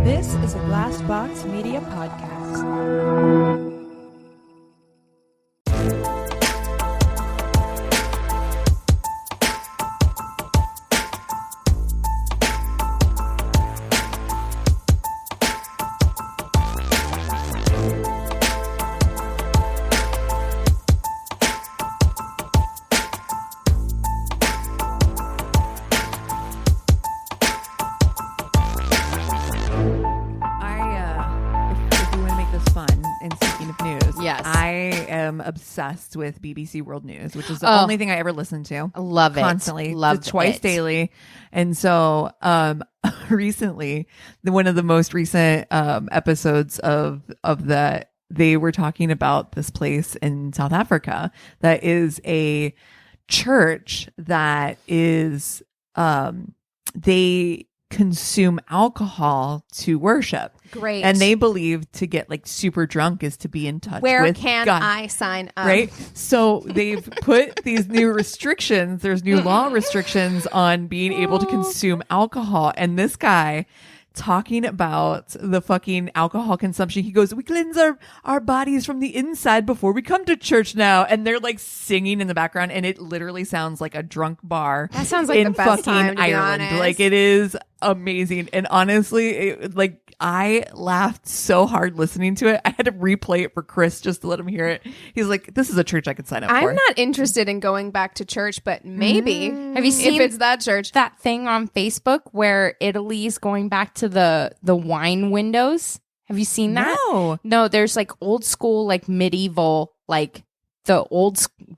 This is a Glassbox Media podcast. Obsessed with BBC World News, which is the only thing I ever listen to. I love it. Constantly. Love twice it. daily. And so recently, one of the most recent episodes of that, they were talking about this place in South Africa that is a church that is they consume alcohol to worship. Great. And they believe to get like super drunk is to be in touch Where with can God. I sign up? Right? So they've put these new restrictions. There's new law restrictions on being able to consume alcohol. And this guy talking about the fucking alcohol consumption, he goes, we cleanse our bodies from the inside before we come to church now. And they're like singing in the background, and it literally sounds like a drunk bar. That sounds like in the best fucking time, to be Ireland. honest. Like, it is amazing. And honestly, I laughed so hard listening to it. I had to replay it for Chris just to let him hear it. He's like, this is a church I could sign up for. I'm not interested in going back to church, but maybe. Have you seen if it's that church? that thing on Facebook where Italy's going back to the wine windows? Have you seen that? No, there's like old school, like medieval, like the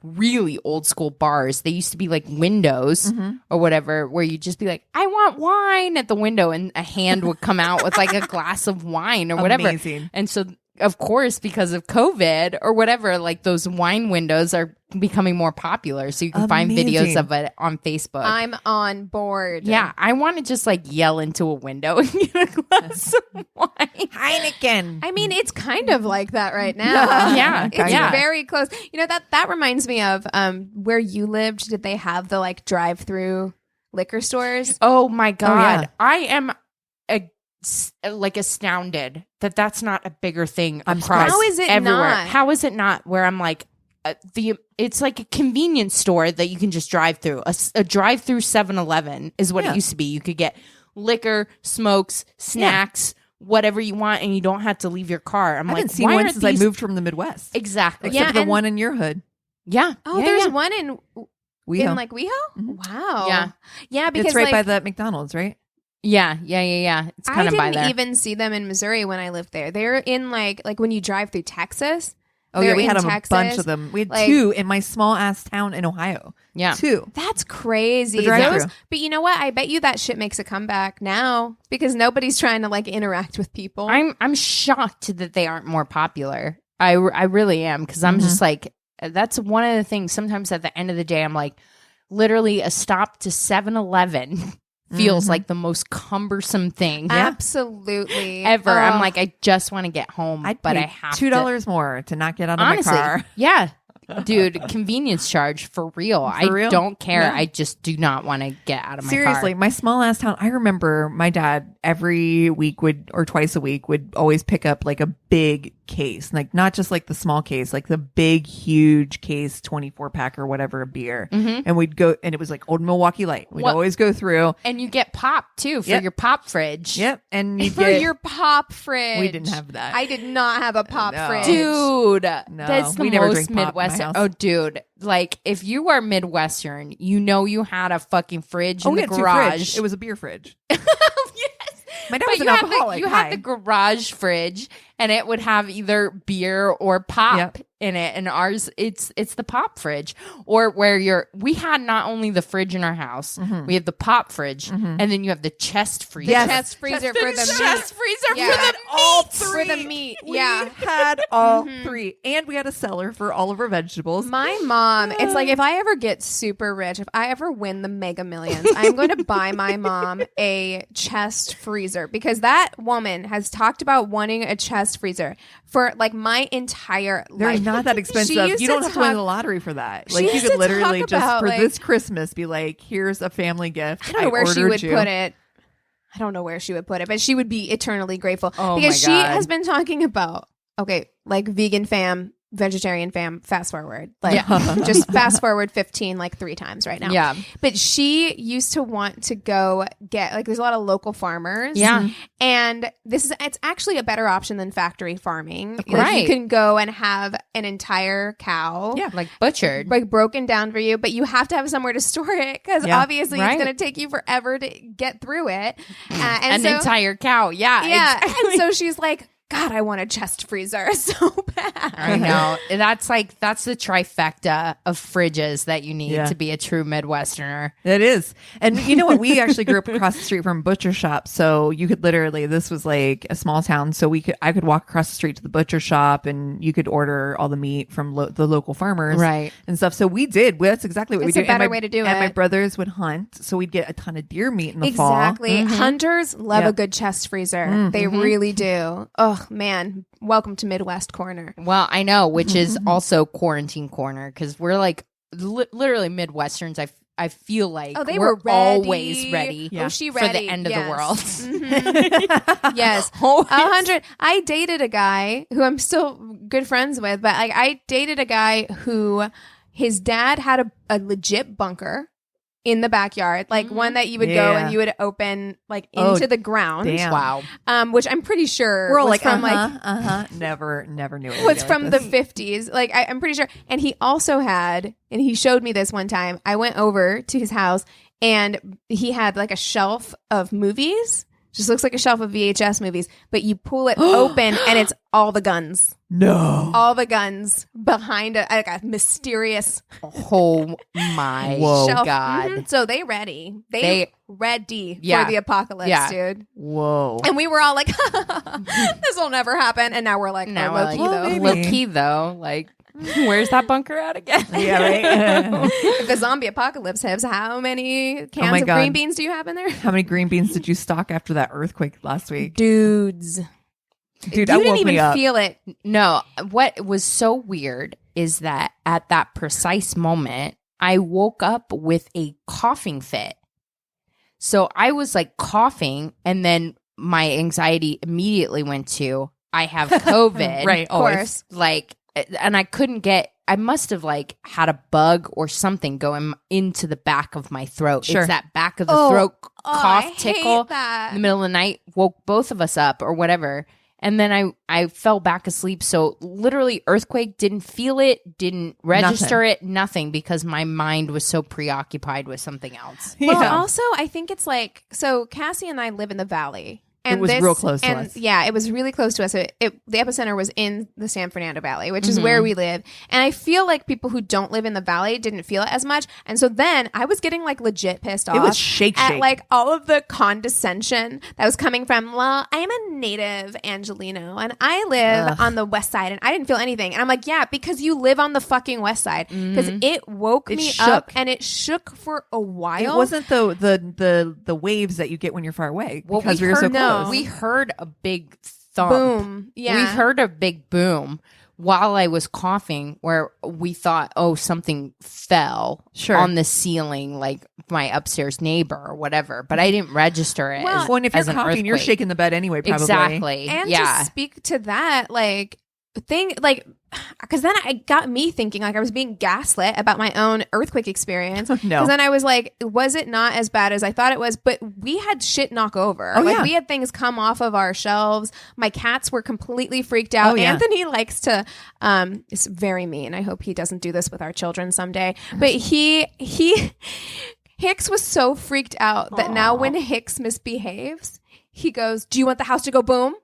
really old school bars. They used to be like windows or whatever, where you'd just be like, I want wine at the window, and a hand would come out with like a glass of wine or whatever. Amazing. And so, of course, because of COVID or whatever, like those wine windows are becoming more popular. So you can find videos of it on Facebook. I'm on board. Yeah, I want to just like yell into a window and get a glass of wine. Heineken. I mean, it's kind of like that right now. Yeah, It's kinda. very close. You know, that reminds me of where you lived. Did they have the like drive-through liquor stores? Oh my God. yeah. I am like astounded that that's not a bigger thing across surprised. How is it everywhere. not? How is it not? Where I'm like, it's like a convenience store that you can just drive through. A drive-through 7-Eleven is what it used to be. You could get liquor, smokes, snacks, whatever you want, and you don't have to leave your car. I'm I like, haven't seen why one aren't since I these- moved from the Midwest. Exactly. Except for the and- one in your hood. Yeah. Oh, Yeah, there's yeah. one in WeHo. like WeHo? Wow. Yeah. Yeah, because It's right like, by the McDonald's, right? Yeah. It's I kind of by didn't there. even see them in Missouri when I lived there. They're in like when you drive through Texas. Oh, yeah, They're we had in a Texas. bunch of them. We had Like- 2 in my small ass town in Ohio. Yeah. 2. That's crazy. The drive-thru. But you know what? I bet you that shit makes a comeback now because nobody's trying to like interact with people. I'm shocked that they aren't more popular. I really am, because I'm just like, that's one of the things. Sometimes at the end of the day, I'm like, literally a stop to 7-Eleven feels like the most cumbersome thing Absolutely. ever. I'm like, I just want to get home, I'd but pay I have $2 more to not get out of Honestly, my car. yeah. Dude, convenience charge for real. I real? don't care. Yeah. I just do not want to get out of my Seriously, car. my small ass town. I remember my dad every week or twice a week would always pick up like a big case, like not just like the small case, like the big, huge case, 24-pack or whatever of beer. And we'd go, and it was like Old Milwaukee Light. We'd What- always go through. And you get pop too for Yep. your pop fridge. Yep. And you for get, your pop fridge. we didn't have that. I did not have a pop No. fridge. Dude, that's the we never most drink pop in my Midwestern. house. Oh, dude, like if you are Midwestern, you know you had a fucking fridge in we the had 2 garage. fridge. It was a beer fridge. Yes. My dad But was an you had alcoholic. you had the garage fridge, and it would have either beer or pop Yep. in it. And ours, it's the pop fridge, or where we had not only the fridge in our house, we have the pop fridge, and then you have the chest freezer. The chest freezer for the chest meat. freezer Yeah. for the all meat. For the meat. We Yeah. had all 3, and we had a cellar for all of our vegetables. My mom, it's like if I ever get super rich, if I ever win the Mega Millions, I'm going to buy my mom a chest freezer because that woman has talked about wanting a chest freezer for like my entire They're life. not that She expensive. used You don't to have to win talk- the lottery for that. She Like you used could to literally talk just about, for like- this Christmas be like, here's a family gift. I don't know where she ordered would you. put it. I don't know where she would put it, but she would be eternally grateful Oh because my she God. has been talking about, okay, like vegan fam, vegetarian fam, fast forward, like just fast forward 15, like 3 times right now. Yeah. But she used to want to go get, like, there's a lot of local farmers. Yeah. And it's actually a better option than factory farming. Like, Right. you can go and have an entire cow. Yeah. Like butchered. Like broken down for you, but you have to have somewhere to store it because Yeah. obviously Right. it's going to take you forever to get through it. An And so, entire cow. Yeah. yeah. exactly. And so she's like, God, I want a chest freezer so bad. I know. That's the trifecta of fridges that you need Yeah. to be a true Midwesterner. It is. And you know what? We actually grew up across the street from a butcher shop. So you could literally, this was like a small town. So I could walk across the street to the butcher shop and you could order all the meat from the local farmers. Right. And stuff. So we did. That's exactly what It's we a did. And better my- way to do And my it. brothers would hunt. So we'd get a ton of deer meat in the fall. Exactly. Hunters love a Yep. good chest freezer. They really do. Oh, man. Welcome to Midwest Corner. Well, I know, which is also quarantine corner because we're like literally Midwesterns. I feel like Oh, they we're were ready. always ready Yeah. Oh, she for ready. the end of Yes. the world. Mhm. Yes. Always. 100. I dated a guy who I'm still good friends with, but like I dated a guy who his dad had a legit bunker in the backyard, like one that you would go Yeah. and you would open like Oh, into the ground. damn. Wow. Which I'm pretty sure We're all was like, from never knew it. was from the 50s. Like I'm pretty sure. And he also had, and he showed me this one time. I went over to his house and he had like a shelf of movies. Just looks like a shelf of VHS movies, but you pull it open and it's all the guns. No. All the guns behind a mysterious Oh my Whoa. shelf. God. Mhm. So they ready. They They- ready Yeah. for the apocalypse, Yeah. dude. Whoa. And we were all like, this will never happen. And now we're like, Now oh, we're low key like, though. maybe. low key though, like where's that bunker at again? Yeah, right? If the zombie apocalypse hits, how many cans my of God. green beans do you have in there? How many green beans did you stock after that earthquake last week? Dudes. Dude, You that didn't woke even me up. feel it. No, what was so weird is that at that precise moment, I woke up with a coughing fit. So I was like coughing, and then my anxiety immediately went to, I have COVID. Right, Of always. course. Like, and I must have like had a bug or something going into the back of my throat. Sure. It's that back of the Oh, throat I cough hate tickle that. in the middle of the night, woke both of us up or whatever. And then I fell back asleep. So literally earthquake, didn't feel it, didn't register it, nothing because my mind was so preoccupied with something else. Well, Yeah. also, I think it's like, so Cassie and I live in the valley. And was real close to and us. Yeah, it was really close to us. The epicenter was in the San Fernando Valley, which is where we live. And I feel like people who don't live in the valley didn't feel it as much. And so then I was getting like legit pissed off. It was shake. At like all of the condescension that was coming from, well, I am a native Angelino and I live on the west side and I didn't feel anything. And I'm like, yeah, because you live on the fucking west side. Because it woke It me shook. up and it shook for a while. It wasn't the waves that you get when you're far away Well, because we we were so heard- close. We heard a big thump. boom. Yeah. We heard a big boom while I was coughing where we thought, oh, something fell Sure. on the ceiling, like my upstairs neighbor or whatever. But I didn't register it. Well, as, Well, and if you're as an coughing, you're earthquake. shaking the bed anyway, probably. Exactly. And yeah. to speak to that, like thing, like, because then it got me thinking like I was being gaslit about my own earthquake experience. No. Because then I was like, was it not as bad as I thought it was? But we had shit knock over. Oh, like yeah. we had things come off of our shelves. My cats were completely freaked out. Oh, yeah. Anthony likes to, it's very mean. I hope he doesn't do this with our children someday. But he Hicks was so freaked out that now when Hicks misbehaves, he goes, "Do you want the house to go boom?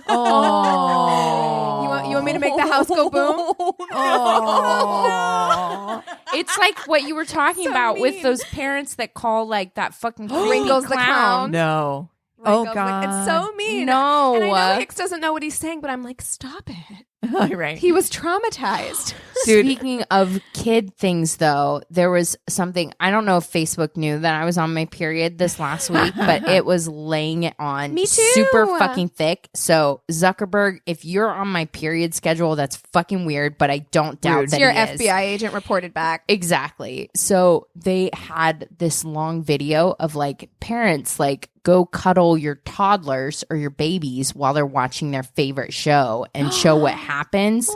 Oh. You want me to make the house go boom?" Oh. It's like what you were talking So about with mean. those parents that call like that fucking Wrinkles the clown. No. Wrinkles, Oh, like, God. it's so mean. No. And I know Hicks doesn't know what he's saying, but I'm like, stop it. Right. He was traumatized. Dude. Speaking of kid things, though, there was something. I don't know if Facebook knew that I was on my period this last week, but it was laying it on Me too. super fucking thick. So, Zuckerberg, if you're on my period schedule, that's fucking weird, but I don't doubt Rude. that Your he is. FBI agent reported back. Exactly. So they had this long video of like parents like go cuddle your toddlers or your babies while they're watching their favorite show and show what happens.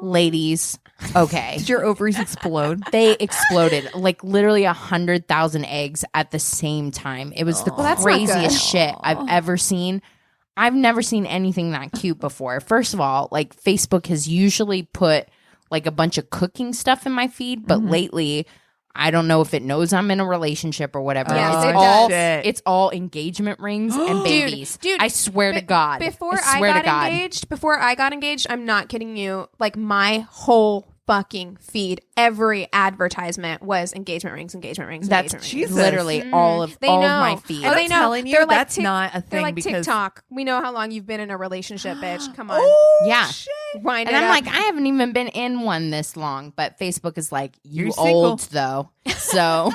Ladies, okay. Did your ovaries explode? They exploded like literally 100,000 eggs at the same time. It was the that's not good. craziest shit I've ever seen. I've never seen anything that cute before. First of all, like Facebook has usually put like a bunch of cooking stuff in my feed, but lately I don't know if it knows I'm in a relationship or whatever. Yes, it's it all does. it's all engagement rings and babies. Dude, I swear to God. Before I I swear to got God. engaged, I'm not kidding you. Like my whole fucking feed, every advertisement was engagement rings. That's engagement rings. Jesus. literally all of They all know. of my feed. Oh, And they I'm know. telling you, They're like that's not a thing They're like because TikTok. We know how long you've been in a relationship, bitch. Come on. Yeah. Wind And it I'm up. like, I haven't even been in one this long, but Facebook is like, you You're single. old though. So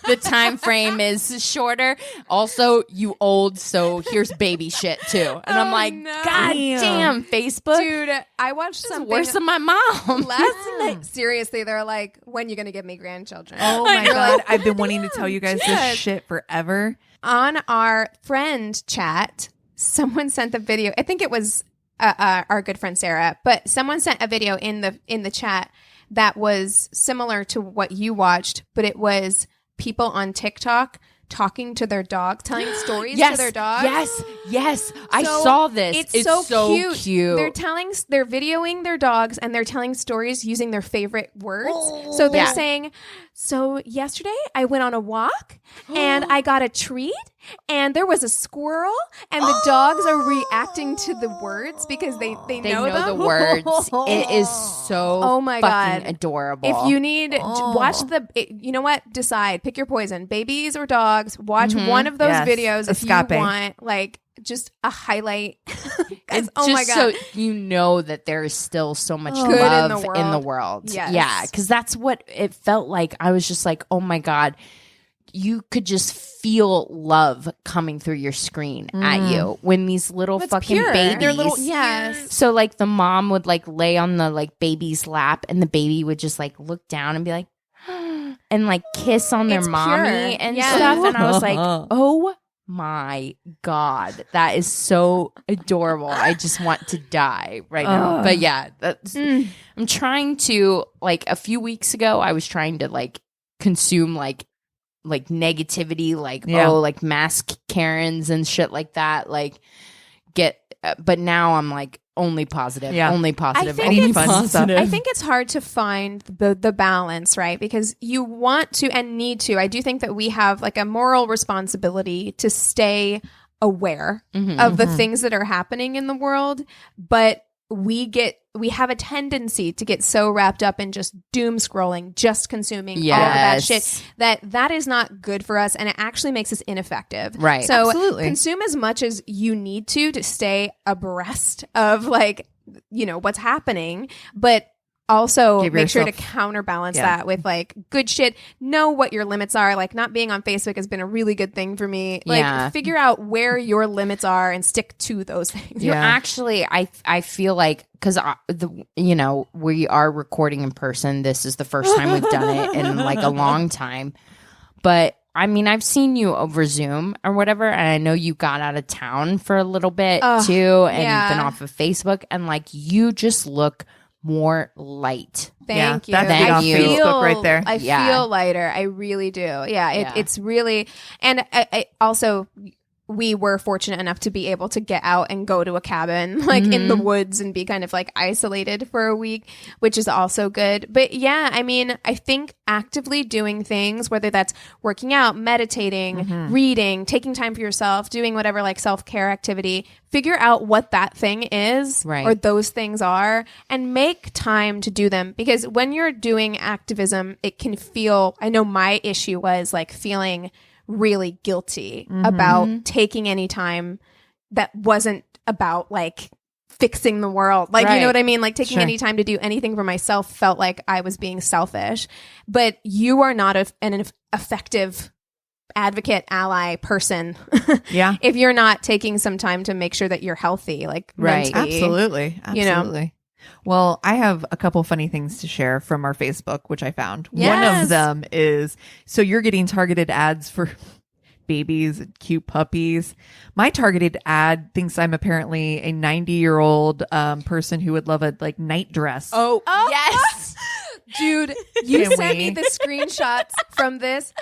the time frame is shorter. Also, you old, so here's baby shit too. And I'm Oh, like, no. God damn, Facebook. Dude, I watched This is something worse than my mom. last night. Seriously, they're like, when you gonna give me grandchildren? Oh I my know. God. I've been wanting to tell you guys Jesus. this shit forever. On our friend chat, someone sent the video. I think it was our good friend Sarah, but someone sent a video in the chat that was similar to what you watched, but it was people on TikTok talking to their dogs, telling stories to their dogs. Yes. I So saw this. It's so cute. They're videoing their dogs and they're telling stories using their favorite words. So they're Yeah. saying, so yesterday I went on a walk and I got a treat and there was a squirrel and the dogs are reacting to the words because they know them. the words. It is so Oh my fucking God. adorable. If you need, watch you know what? Decide. Pick your poison. Babies or dogs. Watch one of those Yes. videos if Escape. you want, like, just a highlight. 'Cause, And oh my just God. so you know that there is still so much Good in love the in the world. world. Yes. Yeah, because that's what it felt like. I was just like, oh my God, you could just feel love coming through your screen at you when these little It's fucking pure. babies. They're little, yes. So like the mom would like lay on the like baby's lap and the baby would just like look down and be like, and like kiss on their It's mommy pure. and Yeah. stuff. And I was like, oh my God, that is so adorable. I just want to die right now. But yeah, that's, I'm trying to, like, a few weeks ago, I was trying to like consume like negativity, like, Yeah. like mask Karens and shit like that. Like, but now I'm like, only positive, Yeah. only positive, think only it's- positive. I think it's hard to find the balance, right? Because you want to and need to. I do think that we have like a moral responsibility to stay aware of the things that are happening in the world, but we have a tendency to get so wrapped up in just doom scrolling, just consuming all of that shit that is not good for us, and it actually makes us ineffective. Right. So Absolutely. consume as much as you need to stay abreast of like, you know, what's happening, but also Give make sure to yourself- counterbalance Yeah. that with like good shit. Know what your limits are. Like not being on Facebook has been a really good thing for me. Like Yeah. figure out where your limits are and stick to those things. You're Yeah. actually, I feel like, because you know, we are recording in person. This is the first time we've done it in like a long time. But I mean, I've seen you over Zoom or whatever, and I know you got out of town for a little bit too, and yeah. been off of Facebook, and like you just look more light. Thank Yeah, you. that's big I off Facebook right there. I Yeah. feel lighter. I really do. Yeah, Yeah. it's really, and I also, we were fortunate enough to be able to get out and go to a cabin like in the woods and be kind of like isolated for a week, which is also good. But yeah, I mean, I think actively doing things, whether that's working out, meditating, reading, taking time for yourself, doing whatever like self-care activity, figure out what that thing is Right. or those things are and make time to do them. Because when you're doing activism, it can feel, I know my issue was like feeling really guilty about taking any time that wasn't about like fixing the world. Like, you Right. know what I mean? Like taking Sure. any time to do anything for myself felt like I was being selfish. But you are not an effective advocate, ally, person Yeah. if you're not taking some time to make sure that you're healthy, like Right. mentally. Absolutely. You know? Absolutely. Well, I have a couple funny things to share from our Facebook, which I found. One Yes. of them is, so you're getting targeted ads for babies, cute puppies. My targeted ad thinks I'm apparently a 90-year-old person who would love a like night dress. Oh. Yes. Dude, you Can sent we? me the screenshots from this.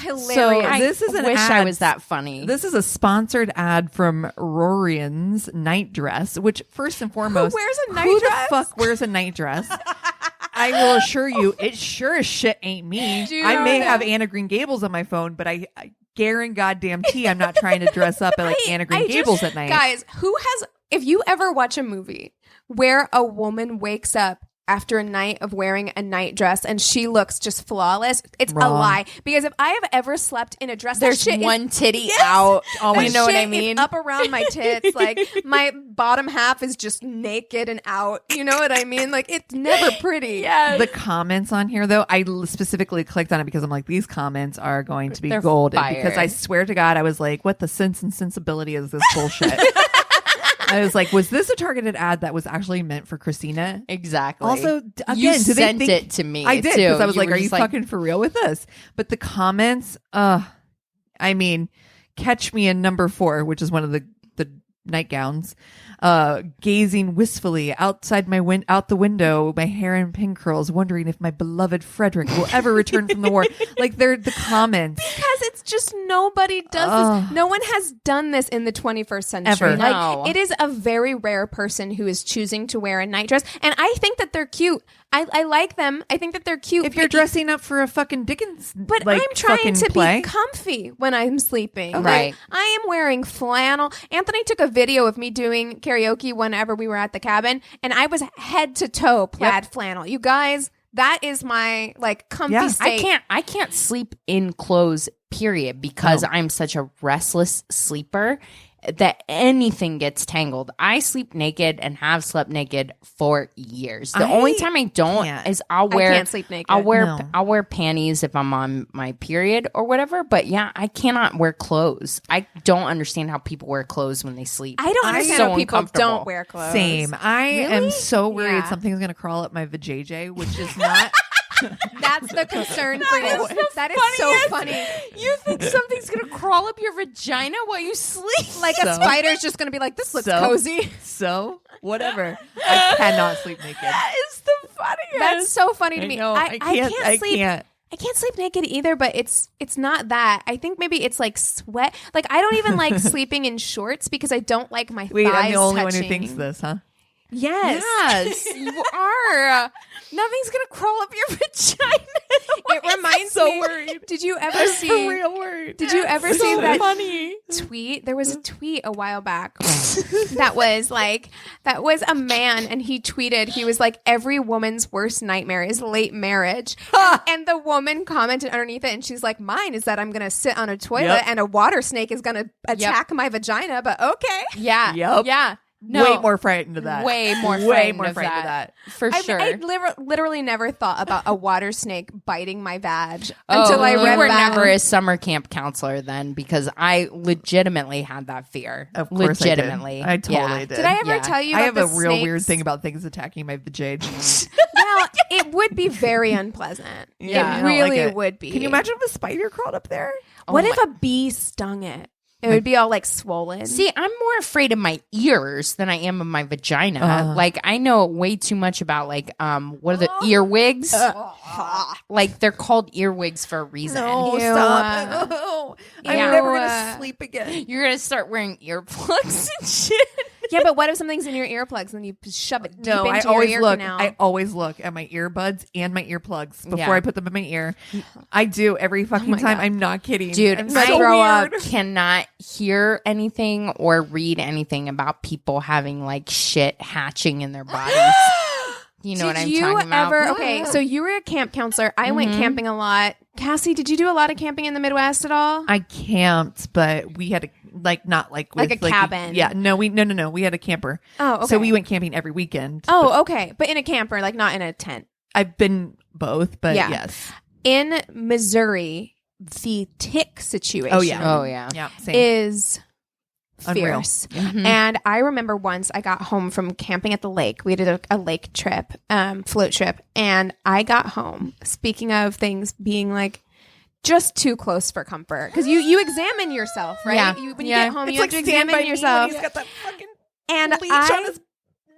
So Hilarious. this is an wish ad. I was that funny. This is a sponsored ad from Rorian's night dress, which first and foremost, wears a night who dress? the fuck wears a night dress? I will assure you, it sure as shit ain't me. Dude. I may have Anna Green Gables on my phone, but I guarantee goddamn tea I'm not trying to dress up like Anna Green Gables at night. Guys, if you ever watch a movie where a woman wakes up after a night of wearing a night dress and she looks just flawless, it's a Wrong. lie. Because if I have ever slept in a dress, There's that shit one is, titty out. Always. You know what I shit is mean? up around my tits. Like my bottom half is just naked and out. You know what I mean? Like it's never pretty. Yeah. The comments on here, though, I specifically clicked on it because I'm like, these comments are going to be They're golden. fire. Because I swear to God, I was like, what the sense and sensibility is this bullshit? I was like, was this a targeted ad that was actually meant for Christina? Exactly. Also, again, you do they sent think- it to me. I did too. because I was like, were are you just fucking for real with this? But the comments, I mean, catch me in number 4, which is one of the nightgowns, gazing wistfully outside out the window, my hair in pin curls, wondering if my beloved Frederick will ever return from the war. Like they're the comments. Because it's just nobody does this. No one has done this in the 21st century. Ever. Like No. it is a very rare person who is choosing to wear a night dress, and I think that they're cute. I like them. I think that they're cute. If you're but- dressing up for a fucking Dickens, But like, I'm trying fucking to play. be comfy when I'm sleeping. Okay. Like, Right. I am wearing flannel. Anthony took a video of me doing karaoke whenever we were at the cabin, and I was head to toe plaid flannel. You guys, that is my like comfy Yeah. state. I can't sleep in clothes, period, because No. I'm such a restless sleeper that anything gets tangled. I sleep naked and have slept naked for years. The only time I don't can't. is I'll wear I can't sleep naked. I'll wear No. I'll wear panties if I'm on my period or whatever, but yeah, I cannot wear clothes. I don't understand how people wear clothes when they sleep. I don't I'm understand so how people uncomfortable. don't wear clothes. Same. I am Really? so worried Yeah. something's going to crawl up my vajayjay, which is not. That's the concern for you. That is so funny. You think something's gonna crawl up your vagina while you sleep? Like a So- spider's just going to be like, this looks So- cozy. So, whatever. I cannot sleep naked. That is the funniest. That's so funny to I me. know. I can't sleep. I can't sleep naked either, but it's not that. I think maybe it's like sweat. Like I don't even like sleeping in shorts because I don't like my Wait, thighs I'm the only touching. one who thinks this, huh? Yes. Yes, you are. Nothing's gonna crawl up your vagina. It reminds so me. worried. Did you ever see? worried. Did you ever see so that funny. tweet? There was a tweet a while back that was a man, and he tweeted. He was like, "Every woman's worst nightmare is late marriage," and the woman commented underneath it, and she's like, "Mine is that I'm gonna sit on a toilet Yep. and a water snake is gonna attack my vagina." But okay. Yeah. Yep. Yeah. No. Way more frightened of that. Way more Way frightened more of frightened of that. that. For sure. I literally never thought about a water snake biting my vag Oh, until I read you were that. never a summer camp counselor then, because I legitimately had that fear. Of course legitimately. I did. I totally Yeah. did. Did I ever Yeah. tell you? I About have a the real weird snakes? thing about things attacking my vajayjay. Well, it would be very unpleasant. Yeah, I it don't like really it. would be. Can you imagine if a spider crawled up there? What Oh if a bee stung it? It would be all like swollen. See, I'm more afraid of my ears than I am of my vagina. Like I know way too much about like what are the earwigs? Like they're called earwigs for a reason. No, Ew. stop. No. I'm Yeah. never going to sleep again. You're gonna start wearing earplugs and shit. yeah, but what if something's in your earplugs and you shove it deep No, I into always your ear look. canal? I always look at my earbuds and my earplugs before Yeah. I put them in my ear. I do every fucking my time. God. I'm not kidding, Dude, I'm I so throw weird. up. cannot hear anything or read anything about people having like shit hatching in their bodies. You know what I'm did you talking about? ever? Okay, so you were a camp counselor. I went camping a lot. Cassie, did you do a lot of camping in the Midwest at all? I camped, but we had a not like Like with, a cabin. Yeah, no, we had a camper. Oh, okay. So we went camping every weekend. Oh, okay, but in a camper, like not in a tent. I've been both, but Yeah. yes. In Missouri, the tick situation. Oh yeah, Oh yeah. yeah, same. is Unreal. fierce. Mhm. And I remember once I got home from camping at the lake. We did a lake trip, float trip, and I got home. Speaking of things being like just too close for comfort because you examine yourself, right? Yeah. When you get home, you have to examine yourself. He's got that fucking And leech on his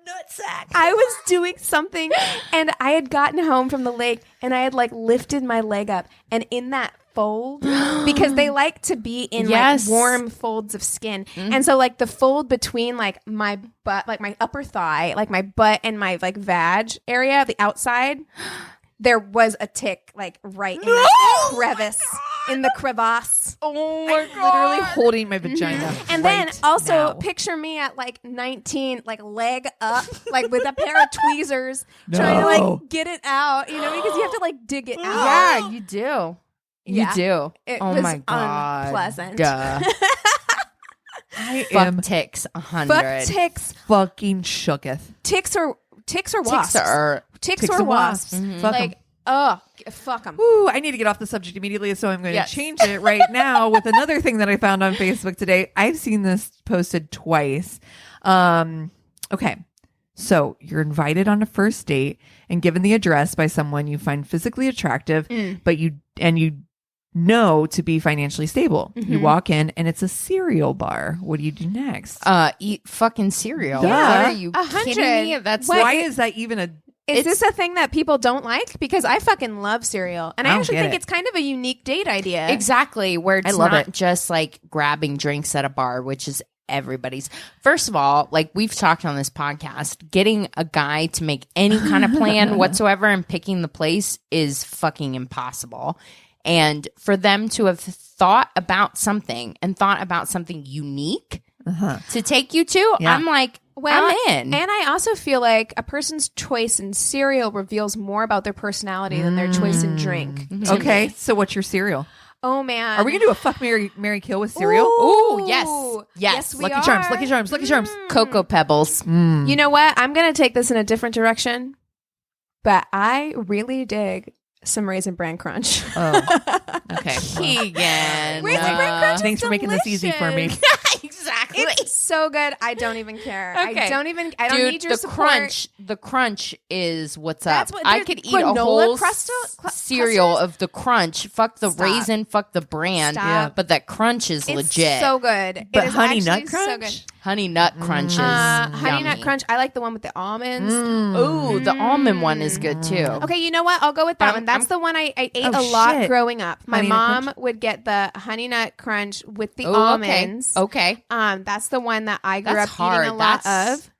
nutsack. I was doing something, and I had gotten home from the lake, and I had like lifted my leg up, and in that fold, because they like to be in like warm folds of skin, and so like the fold between like my butt, like my upper thigh, like my butt and my like vag area, the outside, there was a tick like right in the crevice, in the crevasse. Oh my God. Literally holding my vagina. And then also picture me at like 19, like leg up, like with a pair of tweezers, trying to like get it out, you know, because you have to like dig it out. Yeah, you do. You do. It oh was my God. unpleasant. Duh. I Fuck am ticks 100. Fuck ticks. fucking shooketh. Ticks or wasps. Ticks or wasps. Mm-hmm. Fuck 'em. Like, oh, fuck them. Ooh, I need to get off the subject immediately, so I'm going to change it right now with another thing that I found on Facebook today. I've seen this posted twice. Okay. So you're invited on a first date and given the address by someone you find physically attractive, but you know to be financially stable. You walk in and it's a cereal bar. What do you do next? Eat fucking cereal. Duh. What are you 100. kidding me? That's Why is that even a... Is this a thing that people don't like? Because I fucking love cereal. And I don't actually get think it. it's kind of a unique date idea. Exactly, where it's love not it. just like grabbing drinks at a bar, which is everybody's. First of all, like we've talked on this podcast, getting a guy to make any kind of plan whatsoever and picking the place is fucking impossible. And for them to have thought about something unique to take you to, I'm like, Well, I'm in. And I also feel like a person's choice in cereal reveals more about their personality than their choice in drink. Okay, so what's your cereal? Oh, man. Are we going to do a fuck, Mary kill with cereal? Ooh, yes. Yes. we Lucky are. Charms, Lucky Charms, Lucky Charms. Cocoa Pebbles. You know what? I'm going to take this in a different direction, but I really dig some Raisin Bran Crunch. Oh, okay. Keegan. Raisin Bran Crunch is Thanks for making this easy for me. Exactly. It's so good. I don't even care. Okay. I don't Dude, need your the support. crunch is what's That's up. what- I dude, could eat a granola whole cereal clusters? of the crunch. Fuck the Stop. raisin, fuck the brand. Stop. Yeah. But that crunch is It's legit. so good. But it is Honey actually Nut so Crunch? good. Honey Nut Crunch is Honey Nut yummy. Crunch. I like the one with the almonds. Ooh, the almond one is good too. Okay, you know what? I'll go with that one. That's the one I ate Oh, a lot shit. growing up. My Honey Nut mom Crunch? would get the Honey Nut Crunch with the Ooh, almonds. Okay. That's the one that I grew That's up hard. eating a lot That's, of.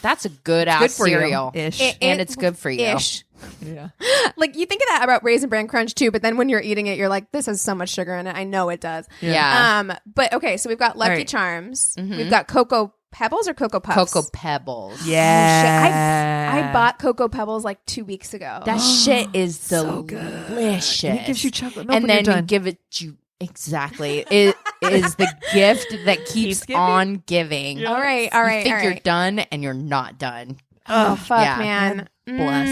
That's a good ass Good for cereal. you. Ish. And it's good for you. Ish. Yeah. Like you think of that about Raisin Bran Crunch too, but then when you're eating it, you're like, this has so much sugar in it. I know it does. Yeah. But okay, so we've got Lucky All right. Charms. We've got Cocoa Pebbles or Cocoa Puffs. Cocoa Pebbles. Yeah. I bought Cocoa Pebbles like 2 weeks ago. That shit is So delicious. And it gives you chocolate milk and when then you're you done. give it you exactly. It is the gift that keeps giving. on giving. all right. You think all you're right. done and you're not done. Oh fuck, yeah. man. Bless.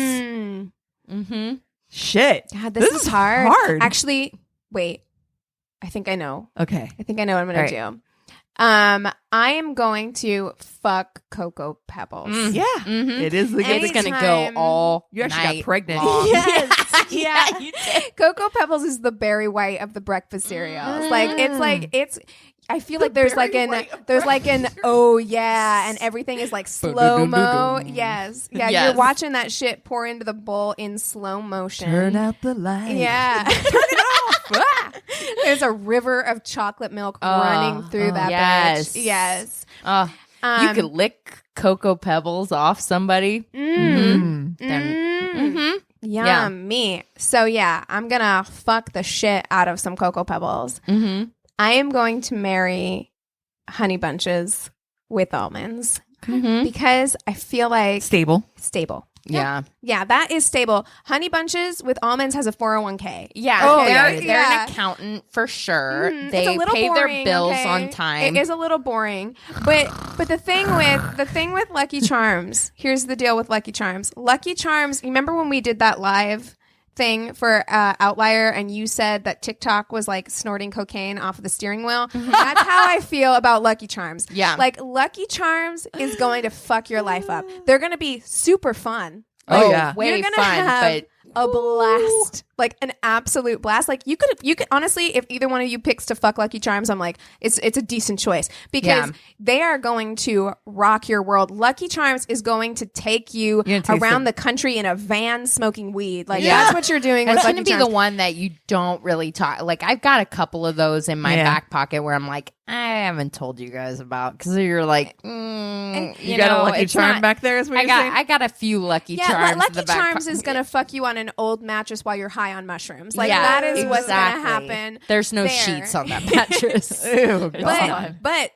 Mm-hmm. Shit. God, this is hard. hard. Actually, wait. I think I know. Okay. I think I know what I'm going All to do. I am going to fuck Cocoa Pebbles. Yeah. Mhm. It is the Any- It's gonna Anytime- go all. You actually got night pregnant. long. Yes. yeah, you did. Cocoa Pebbles is the Barry White of the breakfast cereals. It's I feel like there's like an oh yeah, and everything is like slow mo. Yes. Yeah, Yes. you're watching that shit pour into the bowl in slow motion. Turn out the light. Yeah. Turn it off. There's a river of chocolate milk running through that yes. bitch. Yes. You could lick Cocoa Pebbles off somebody. Mm. Then, Yummy. So yeah, I'm gonna fuck the shit out of some Cocoa Pebbles. I am going to marry Honey Bunches with almonds because I feel like Stable. stable. Yeah. Yeah, that is stable. Honey Bunches with almonds has a 401k. Yeah. Oh, they're yeah. an accountant for sure. It's They a little pay boring, their bills okay? on time. It is a little boring, but the thing with Lucky Charms. Here's the deal with Lucky Charms. Lucky Charms. You remember when we did that live thing for Outlier, and you said that TikTok was like snorting cocaine off of the steering wheel? That's how I feel about Lucky Charms. Yeah. like Lucky Charms is going to fuck your life up. They're going to be super fun. Oh, yeah. way You're gonna fun, have but a blast, like an absolute blast. Like you could honestly, if either one of you picks to fuck Lucky Charms, I'm like, it's a decent choice because they are going to rock your world. Lucky Charms is going to take you around the country in a van smoking weed. Like that's what you're doing. It's going to be the one that you don't really talk. Like I've got a couple of those in my back pocket where I'm like, I haven't told you guys about because you're like, you got a Lucky Charm back there. Is what you're saying? I got a few Lucky Charms. Lucky Charms is gonna fuck you on an old mattress while you're high on mushrooms. Like that is what's gonna happen. There's no sheets on that mattress. Ew, but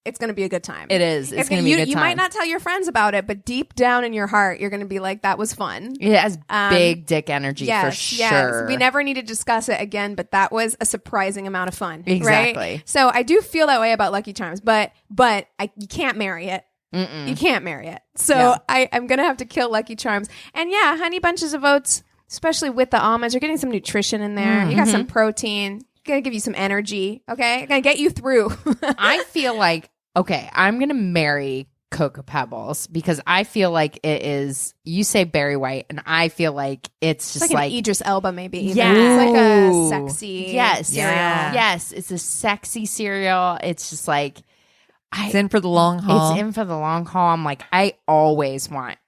it's going to be a good time. It is. It's going to be a good time. You might not tell your friends about it, but deep down in your heart, you're going to be like, that was fun. It has big dick energy for sure. Yes. We never need to discuss it again, but that was a surprising amount of fun. Exactly. Right? So I do feel that way about Lucky Charms, but you can't marry it. You can't marry it. So I'm going to have to kill Lucky Charms. And Honey Bunches of Oats, especially with the almonds, you're getting some nutrition in there. You got some protein. Gonna give you some energy. Okay. Gonna get you through. I feel like, okay, I'm going to marry Cocoa Pebbles because I feel like it is, you say Barry White, and I feel like it's just like an Idris Elba maybe. Even. Yeah. It's like a sexy cereal. Yes, it's a sexy cereal. It's just like. It's in for the long haul. It's in for the long haul. I'm like, I always want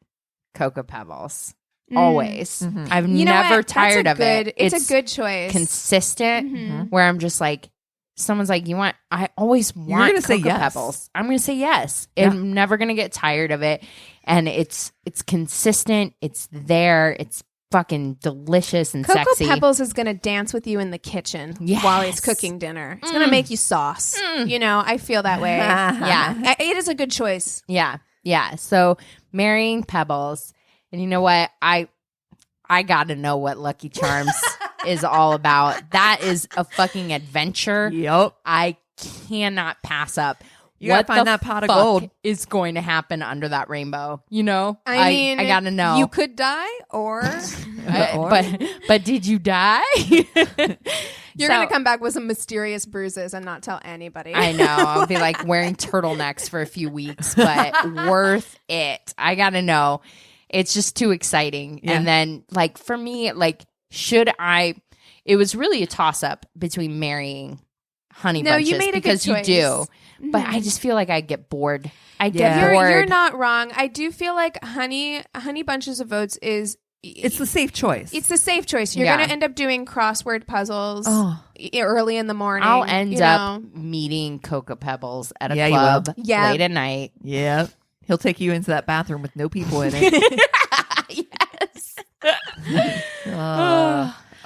Cocoa Pebbles. Always. I've never tired of it. It's a good choice. Consistent where I'm just like, someone's like, I always want Cocoa Pebbles. I'm going to say yes. I'm never going to get tired of it. And it's consistent. It's there. It's fucking delicious and sexy. Cocoa Pebbles is going to dance with you in the kitchen while he's cooking dinner. It's going to make you sauce. I feel that way. Yeah. It is a good choice. Yeah. Yeah. So marrying Pebbles. And you know what? I got to know what Lucky Charms is all about. That is a fucking adventure. Yep. I cannot pass up. You gotta find that pot of gold. Is going to happen under that rainbow? I mean, I gotta know. You could die, or but did you die? You're gonna come back with some mysterious bruises and not tell anybody. I know. I'll be like wearing turtlenecks for a few weeks, but worth it. I gotta know. It's just too exciting. Yeah. And then, like, for me, like, it was really a toss-up between marrying Honey Bunches. You made a because good choice. You do. But I just feel like I get bored. I get bored. You're not wrong. I do feel like Honey Bunches of Oats is... It's the safe choice. It's the safe choice. You're going to end up doing crossword puzzles early in the morning. I'll end up meeting Cocoa Pebbles at a club late at night. Yeah. He'll take you into that bathroom with no people in it. Yes.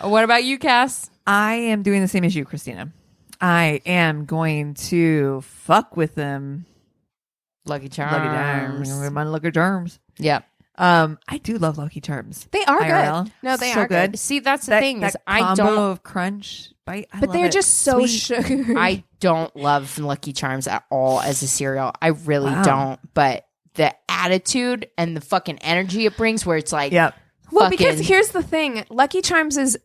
What about you, Cass? I am doing the same as you, Christina. I am going to fuck with them. Lucky Charms. Lucky Charms. Yep. I do love Lucky Charms. They are IRL. good. No, they so are good. See, that's the thing. That I combo don't of crunch bite. But they're just so sugary. I don't love Lucky Charms at all as a cereal. I really don't. But the attitude and the fucking energy it brings, where it's like, well, because here's the thing: Lucky Charms is.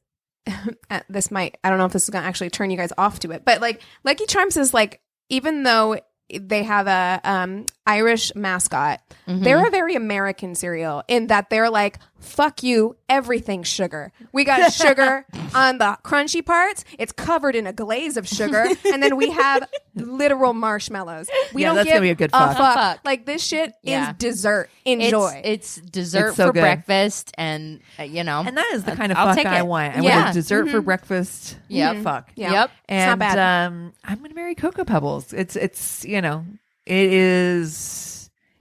I don't know if this is going to actually turn you guys off to it, but like Lucky Charms is like, even though they have a Irish mascot, they're a very American cereal in that they're like, fuck you, everything's sugar. We got sugar on the crunchy parts. It's covered in a glaze of sugar. And then we have literal marshmallows. We don't that's give gonna be a good fuck. Like, this shit is dessert. Enjoy. It's dessert so for good. breakfast, and and that is the kind of I'll fuck take I it. want. I want a dessert for breakfast. Yep. Fuck. Yeah. Yep. And it's not bad. I'm gonna marry Cocoa Pebbles.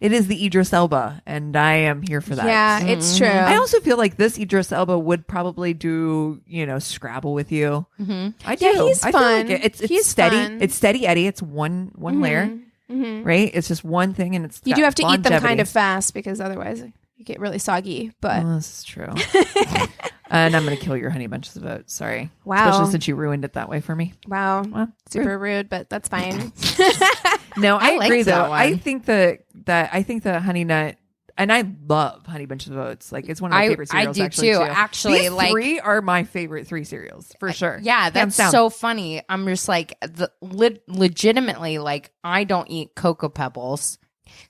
It is the Idris Elba, and I am here for that. Yeah, it's true. I also feel like this Idris Elba would probably do, Scrabble with you. I do. Yeah, he's I feel fun. like it's He's steady. fun. It's steady Eddie. It's one layer, right? It's just one thing, and it's You got do have to eat them longevity. kind of fast because otherwise you get really soggy. But This is true. And I'm going to kill your Honey Bunches of Oats. Sorry. Wow. Especially since you ruined it that way for me. wow, Well, super rude, but that's fine. No, I liked agree that though. one. I think the Honey Nut, and I love Honey Bunches of Oats. Like, it's one of my favorite cereals. I do actually, too. Actually, these like, three are my favorite three cereals for sure. yeah, Hands that's down. so funny. I'm just like, legitimately, like, I don't eat Cocoa Pebbles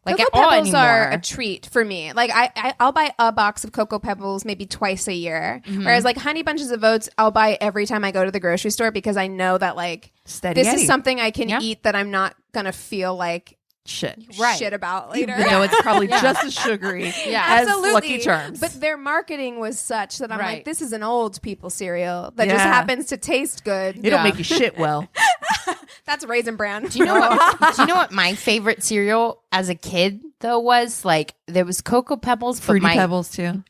like Cocoa at all Pebbles anymore. are a treat for me. Like I'll buy a box of Cocoa Pebbles maybe twice a year. Whereas like Honey Bunches of Oats, I'll buy every time I go to the grocery store because I know that like Steady this Eddie. is something I can Yeah. eat that I'm not gonna feel like shit. Right. shit about later. Even though it's probably just as sugary as Absolutely. Lucky Charms. But their marketing was such that I'm Right. like, this is an old people cereal that just Yeah. happens to taste good. They don't make you shit well. That's Raisin Bran. Do you know what my favorite cereal as a kid though was? Like there was Cocoa Pebbles, Fruity but my Pebbles too.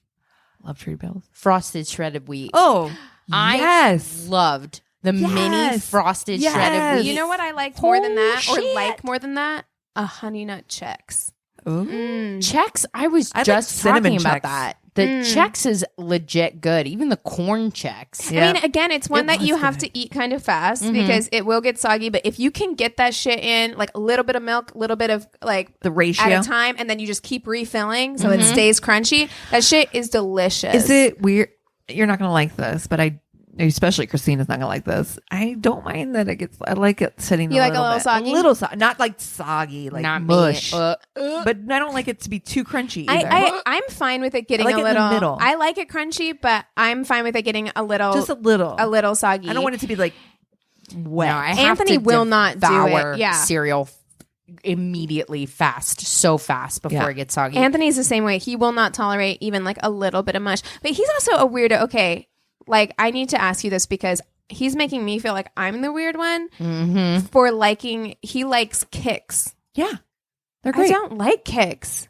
Love Fruity Pebbles. frosted shredded wheat. Oh, I yes. loved the mini Yes. frosted Yes. shredded wheat. You know what I liked more than that, or shit. like more than that? A Honey Nut Chex. Ooh. Chex, I was I like just cinnamon talking about Chex. that. The Chex is legit good. Even the corn Chex. Yeah. I mean, again, it's one It that you was have good. to eat kind of fast because it will get soggy. But if you can get that shit in, like a little bit of milk, a little bit of like The ratio. at a time, and then you just keep refilling so it stays crunchy, that shit is delicious. Is it weird? You're not going to like this, but especially Christina's not going to like this. I don't mind that it gets, I like it sitting You a like a little little bit. soggy? A little soggy. Not like soggy, like Not mush. me. But I don't like it to be too crunchy either. I'm fine with it getting I like a it in the little. middle. I like it crunchy, but I'm fine with it getting a little, Just a little. soggy. I don't want it to be like wet. No, I have Anthony to will not do devour it. Yeah. cereal immediately so fast before Yeah. it gets soggy. Anthony's the same way. He will not tolerate even like a little bit of mush. But he's also a weirdo. Okay, like I need to ask you this because he's making me feel like I'm the weird one for liking. He likes Kicks. Yeah. They're I great. don't like Kicks.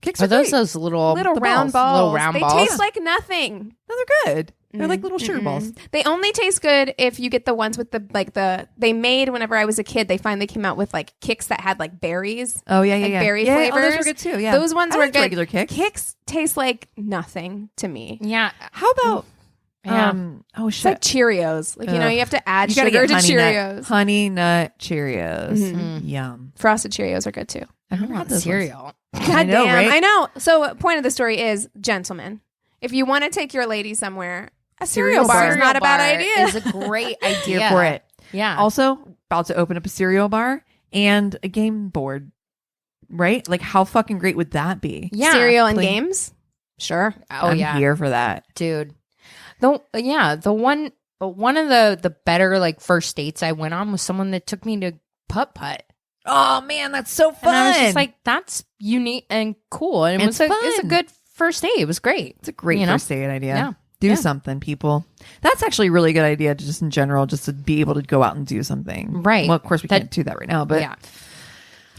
Kicks Are are those great. those little Round balls. Little round they balls. taste like nothing. No, they're good. They're like little sugar balls. They only taste good if you get the ones with the they made whenever I was a kid. They finally came out with like Kicks that had like berries. Oh, yeah, yeah, Like yeah. berry yeah, flavors. Oh, those were good too. Yeah. Those ones I were liked good. regular Kicks. Kicks taste like nothing to me. Yeah. How about, Yeah. oh It's like shit. Cheerios. Like, you know, Ugh. you have to add You gotta sugar get to honey Cheerios. nut, honey nut Cheerios. Yum. Frosted Cheerios are good too. I don't want cereal. God know, damn. right? I know. So, point of the story is, gentlemen, if you want to take your lady somewhere, a cereal bar is not a bad idea. Is a great idea Here for it. Yeah. Also, about to open up a cereal bar and a game board. Right? Like, how fucking great would that be? yeah. Cereal and Please. games? Sure. Oh I'm yeah, here for that. dude. The one of the better like first dates I went on was someone that took me to putt putt. Oh man, that's so fun. And I was just like, that's unique and cool. And It's it was a fun. good first date. It was great. it's a great you know? first date idea. Yeah. Do Yeah. something, people. That's actually a really good idea, just in general, just to be able to go out and do something. Right. Well, of course, we That- can't do that right now, but yeah.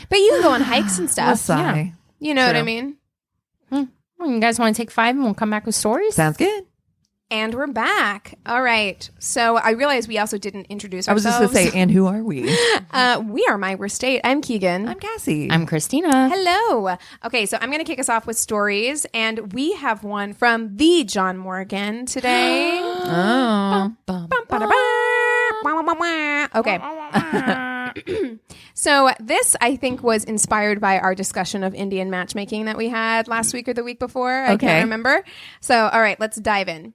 But you can go on hikes and we'll stuff. sigh. You know what I True. mean? Well, you guys want to take 5 and we'll come back with stories? Sounds good. And we're back. All right. So I realized we also didn't introduce I was ourselves. just going to say, and who are we? We are My Worst Date. I'm Keegan. I'm Cassie. I'm Christina. Hello. Okay, so I'm going to kick us off with stories, and we have one from the John Morgan today. oh. Okay. So this, I think, was inspired by our discussion of Indian matchmaking that we had last week or the week before. I Okay. can't remember. So, all right, let's dive in.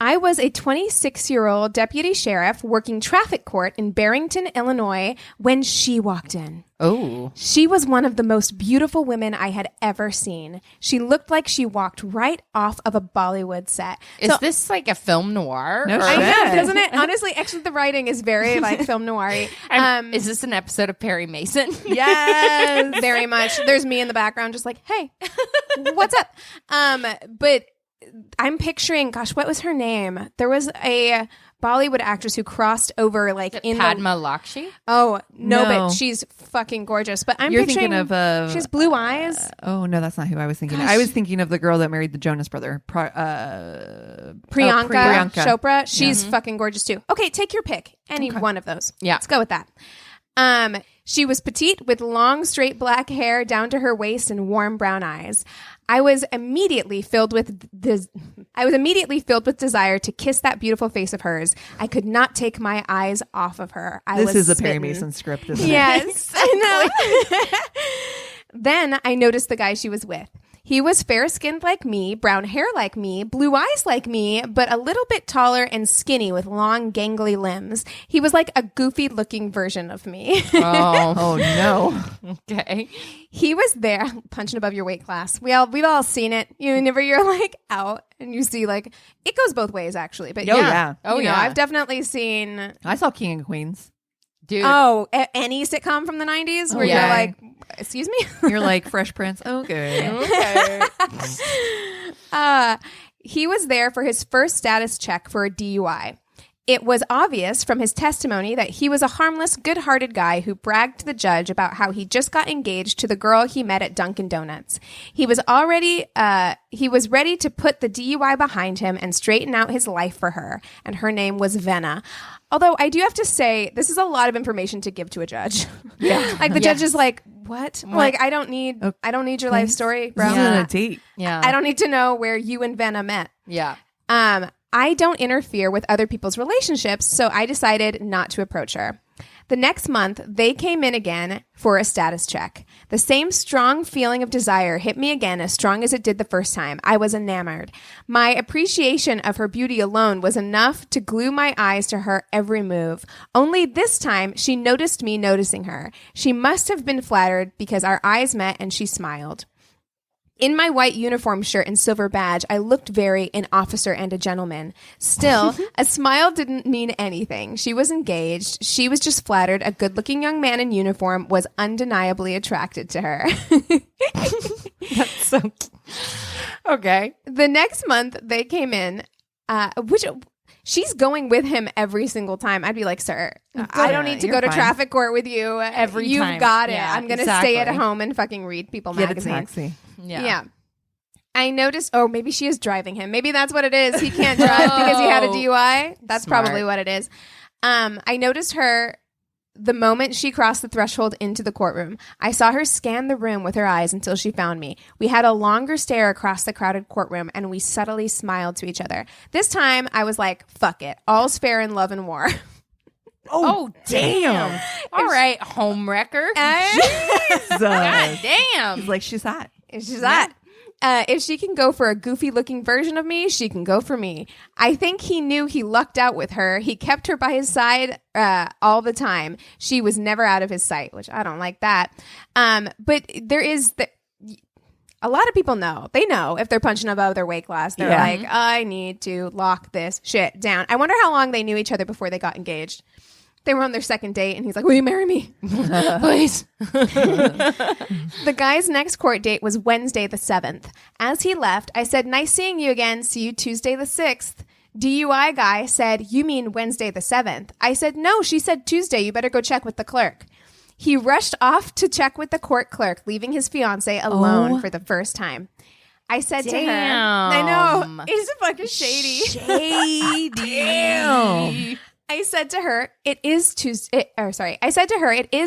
I was a 26-year-old deputy sheriff working traffic court in Barrington, Illinois, when she walked in. Oh. She was one of the most beautiful women I had ever seen. She looked like she walked right off of a Bollywood set. Is So- this like a film noir? No Or- I shit. know, doesn't it? Honestly, actually, the writing is very like film noir-y. Is this an episode of Perry Mason? Yes. Very much. There's me in the background, just like, hey, what's up? But I'm picturing, gosh, what was her name? There was a Bollywood actress who crossed over like in Padma the. Lakshmi? Oh no, No. but she's fucking gorgeous. But I'm You're picturing thinking of she has blue eyes. oh no, that's not who I was thinking. Gosh. I was thinking of the girl that married the Jonas brother, Priyanka, Priyanka. Chopra. She's fucking gorgeous too. Okay, take your pick. Any one of those. Yeah. Let's go with that. She was petite with long, straight black hair down to her waist and warm brown eyes. I was immediately filled with desire to kiss that beautiful face of hers. I could not take my eyes off of her. I This was is a Perry smitten. Mason script, isn't it? Yes, I know. Then I noticed the guy she was with. He was fair-skinned like me, brown hair like me, blue eyes like me, but a little bit taller and skinny with long, gangly limbs. He was like a goofy-looking version of me. Oh no. Okay. He was there, punching above your weight class. We've all seen it. Whenever you're like out and you see like it goes both ways actually. But Oh, yeah. Oh, you know, yeah. I've definitely seen. I saw King of Queens. Dude. Any sitcom from the 90s where yeah. you're like, excuse me? You're like Fresh Prince. Okay. Okay. He was there for his first status check for a DUI. It was obvious from his testimony that he was a harmless, good-hearted guy who bragged to the judge about how he just got engaged to the girl he met at Dunkin' Donuts. He was ready to put the DUI behind him and straighten out his life for her, and her name was Venna. Although I do have to say, this is a lot of information to give to a judge. Yeah, like the judge is like, "What? Like I don't need your life story, bro. This isn't a date. Yeah. I don't need to know where you and Venna met." Yeah. I don't interfere with other people's relationships, so I decided not to approach her. The next month, they came in again for a status check. The same strong feeling of desire hit me again as strong as it did the first time. I was enamored. My appreciation of her beauty alone was enough to glue my eyes to her every move. Only this time, she noticed me noticing her. She must have been flattered because our eyes met and she smiled. In my white uniform shirt and silver badge, I looked very an officer and a gentleman. Still, a smile didn't mean anything. She was engaged. She was just flattered. A good-looking young man in uniform was undeniably attracted to her. That's so okay. The next month, they came in, which she's going with him every single time. I'd be like, "Sir, I don't need to you're go to fine. traffic court with you. Every You've time. got it. Yeah, I'm going to exactly. stay at home and fucking read People Get a magazine." taxi. Yeah. I noticed, oh, maybe she is driving him. Maybe that's what it is. He can't drive because he had a DUI. That's Smart. probably what it is. I noticed her the moment she crossed the threshold into the courtroom. I saw her scan the room with her eyes until she found me. We had a longer stare across the crowded courtroom, and we subtly smiled to each other. This time, I was like, fuck it. All's fair in love and war. Oh, damn. All right, homewrecker. Jesus. God damn. He's like, she's hot. She's that. If she can go for a goofy-looking version of me, she can go for me. I think he knew he lucked out with her. He kept her by his side all the time. She was never out of his sight, which I don't like that. But there is a lot of people know. They know if they're punching above their weight class. They're like, I need to lock this shit down. I wonder how long they knew each other before they got engaged. They were on their second date, and he's like, "Will you marry me?" Please. The guy's next court date was Wednesday the 7th. As he left, I said, "Nice seeing you again. See you Tuesday the 6th. DUI guy said, "You mean Wednesday the 7th? I said, "No, she said Tuesday. You better go check with the clerk." He rushed off to check with the court clerk, leaving his fiancée alone for the first time. I said to her, I know, it's fucking shady. Shady. Damn. I said to her, it is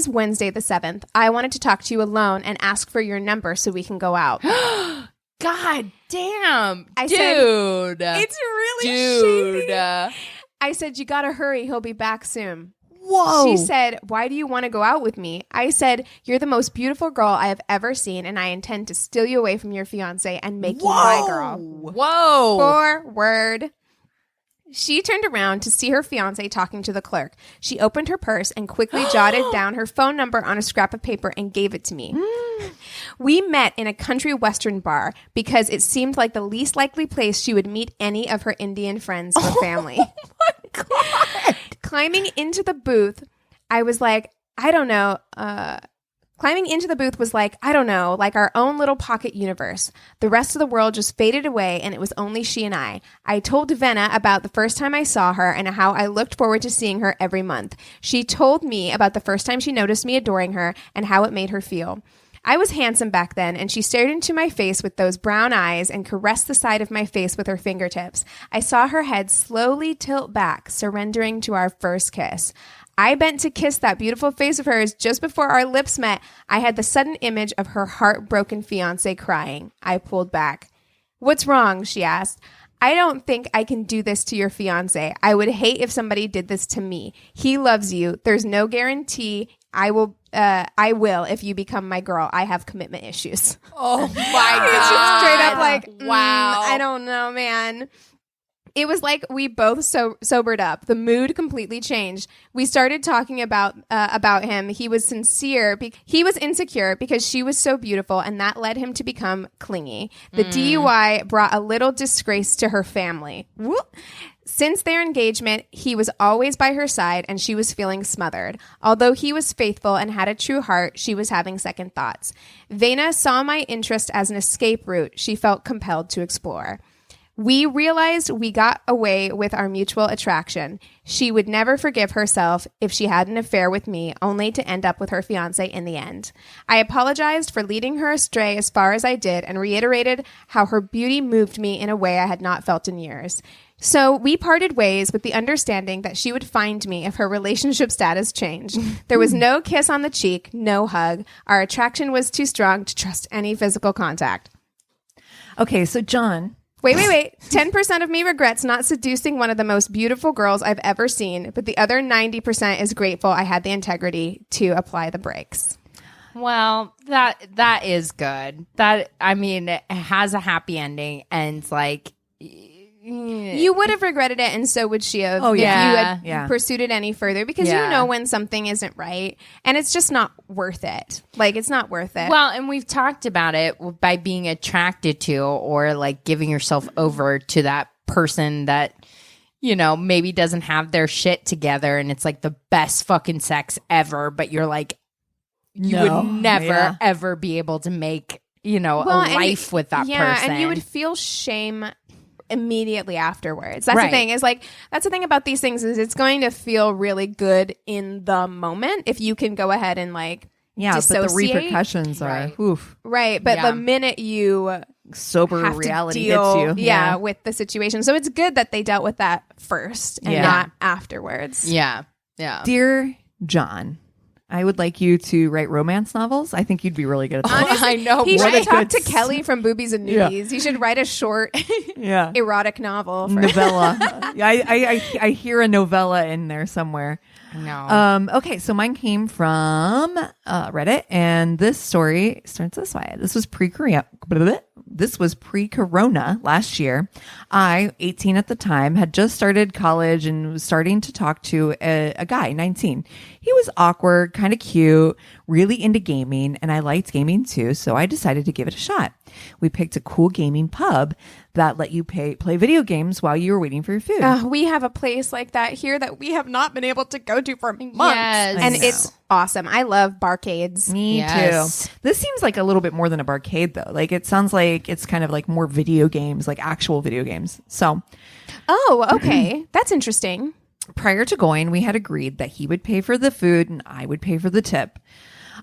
Wednesday the 7th. I wanted to talk to you alone and ask for your number so we can go out. God damn. I Dude. said, it's really Dude. shady. I said, you gotta hurry. He'll be back soon. Whoa. She said, why do you want to go out with me? I said, you're the most beautiful girl I have ever seen, and I intend to steal you away from your fiancé and make you my girl. Whoa. Forward. She turned around to see her fiancé talking to the clerk. She opened her purse and quickly jotted down her phone number on a scrap of paper and gave it to me. We met in a country western bar because it seemed like the least likely place she would meet any of her Indian friends or family. Oh my God. Climbing into the booth, I was like, I don't know. Climbing into the booth was like, I don't know, like our own little pocket universe. The rest of the world just faded away, and it was only she and I. I told Venna about the first time I saw her and how I looked forward to seeing her every month. She told me about the first time she noticed me adoring her and how it made her feel. I was handsome back then, and she stared into my face with those brown eyes and caressed the side of my face with her fingertips. I saw her head slowly tilt back, surrendering to our first kiss. I bent to kiss that beautiful face of hers just before our lips met. I had the sudden image of her heartbroken fiancé crying. I pulled back. What's wrong? She asked. I don't think I can do this to your fiance. I would hate if somebody did this to me. He loves you. There's no guarantee I will if you become my girl. I have commitment issues. Oh my God. It's just straight up like, wow. I don't know, man. It was like we both sobered up. The mood completely changed. We started talking about him. He was sincere. He was insecure because she was so beautiful, and that led him to become clingy. The DUI brought a little disgrace to her family. Whoop. Since their engagement, he was always by her side, and she was feeling smothered. Although he was faithful and had a true heart, she was having second thoughts. Vena saw my interest as an escape route she felt compelled to explore. We realized we got away with our mutual attraction. She would never forgive herself if she had an affair with me, only to end up with her fiancé in the end. I apologized for leading her astray as far as I did and reiterated how her beauty moved me in a way I had not felt in years. So we parted ways with the understanding that she would find me if her relationship status changed. There was no kiss on the cheek, no hug. Our attraction was too strong to trust any physical contact. Okay, so John... Wait. 10% of me regrets not seducing one of the most beautiful girls I've ever seen, but the other 90% is grateful I had the integrity to apply the brakes. Well, that is good. That, I mean, it has a happy ending, and it's like... You would have regretted it, and so would she have if you had pursued it any further, because you know when something isn't right, and it's just not worth it. Like, it's not worth it. Well, and we've talked about it by being attracted to, or like giving yourself over to that person that, you know, maybe doesn't have their shit together, and it's like the best fucking sex ever, but you're like, you would never ever be able to make, you know, a life with that person. Yeah, and you would feel shame immediately afterwards. That's the thing, is like, that's the thing about these things, is it's going to feel really good in the moment if you can go ahead and like dissociate. But the repercussions are oof. Right, but the minute you sober have reality to deal, hits you with the situation. So it's good that they dealt with that first and not afterwards. Yeah. Dear John, I would like you to write romance novels. I think you'd be really good at that. Honestly, I know. He should talk to Kelly from Boobies and Nudies. Yeah. He should write a short erotic novel. Novella. I hear a novella in there somewhere. No. Okay, so mine came from Reddit, and this story starts this way. This was pre-corona last year. I, 18 at the time, had just started college and was starting to talk to a guy, 19. He was awkward, kind of cute, really into gaming, and I liked gaming too, so I decided to give it a shot. We picked a cool gaming pub that let you play video games while you were waiting for your food. We have a place like that here that we have not been able to go to for months. Yes. And it's awesome. I love barcades. Me too. This seems like a little bit more than a barcade, though. Like, it sounds like it's kind of like more video games, like actual video games. So, okay. That's interesting. Prior to going, we had agreed that he would pay for the food and I would pay for the tip.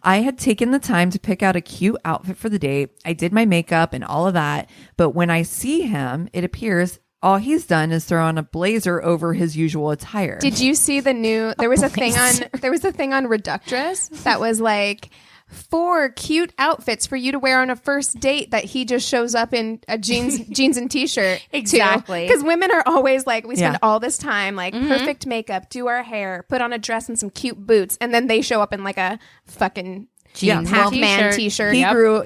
I had taken the time to pick out a cute outfit for the date. I did my makeup and all of that. But when I see him, it appears all he's done is throw on a blazer over his usual attire. Did you see the new? There was a thing on Reductress that was like 4 cute outfits for you to wear on a first date that he just shows up in a jeans and t-shirt. Exactly. Because women are always like, we spend all this time like perfect makeup, do our hair, put on a dress and some cute boots, and then they show up in like a fucking jeans half-man t-shirt.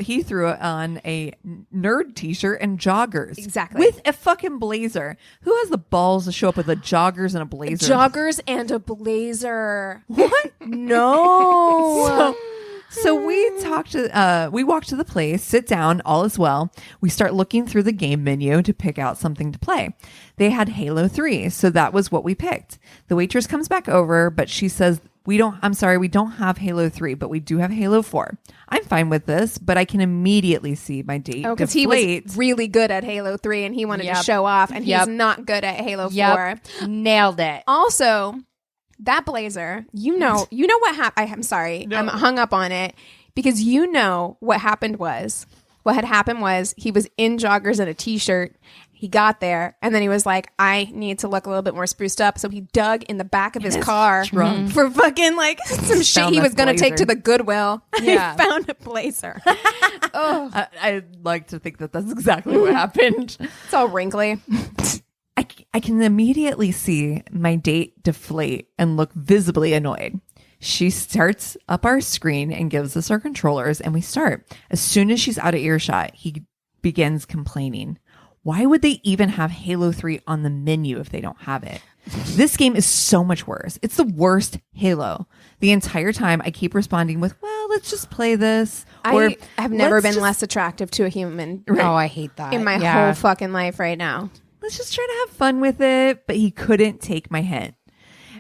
He threw on a nerd t-shirt and joggers. Exactly. With a fucking blazer. Who has the balls to show up with a joggers and a blazer? Joggers and a blazer. What? No. So we walk to the place, sit down, all is well. We start looking through the game menu to pick out something to play. They had Halo 3, so that was what we picked. The waitress comes back over, but she says, we don't have Halo 3, but we do have Halo 4. I'm fine with this, but I can immediately see my date deflate. Because he was really good at Halo 3 and he wanted to show off, and he's not good at Halo 4. Nailed it. Also, that blazer, you know what happened. I'm sorry. No. I'm hung up on it because what happened was he was in joggers and a t-shirt. He got there, and then he was like, I need to look a little bit more spruced up. So he dug in the back of his car for fucking like some shit he was going to take to the Goodwill. Yeah. He found a blazer. Oh, I'd like to think that that's exactly what happened. it's all wrinkly. I can immediately see my date deflate and look visibly annoyed. She starts up our screen and gives us our controllers, and we start. As soon as she's out of earshot, he begins complaining. Why would they even have Halo 3 on the menu if they don't have it? This game is so much worse. It's the worst Halo. The entire time I keep responding with, well, let's just play this. I have never been less attractive to a human Oh, I hate that. in my whole fucking life right now. Let's just try to have fun with it. But he couldn't take my hint.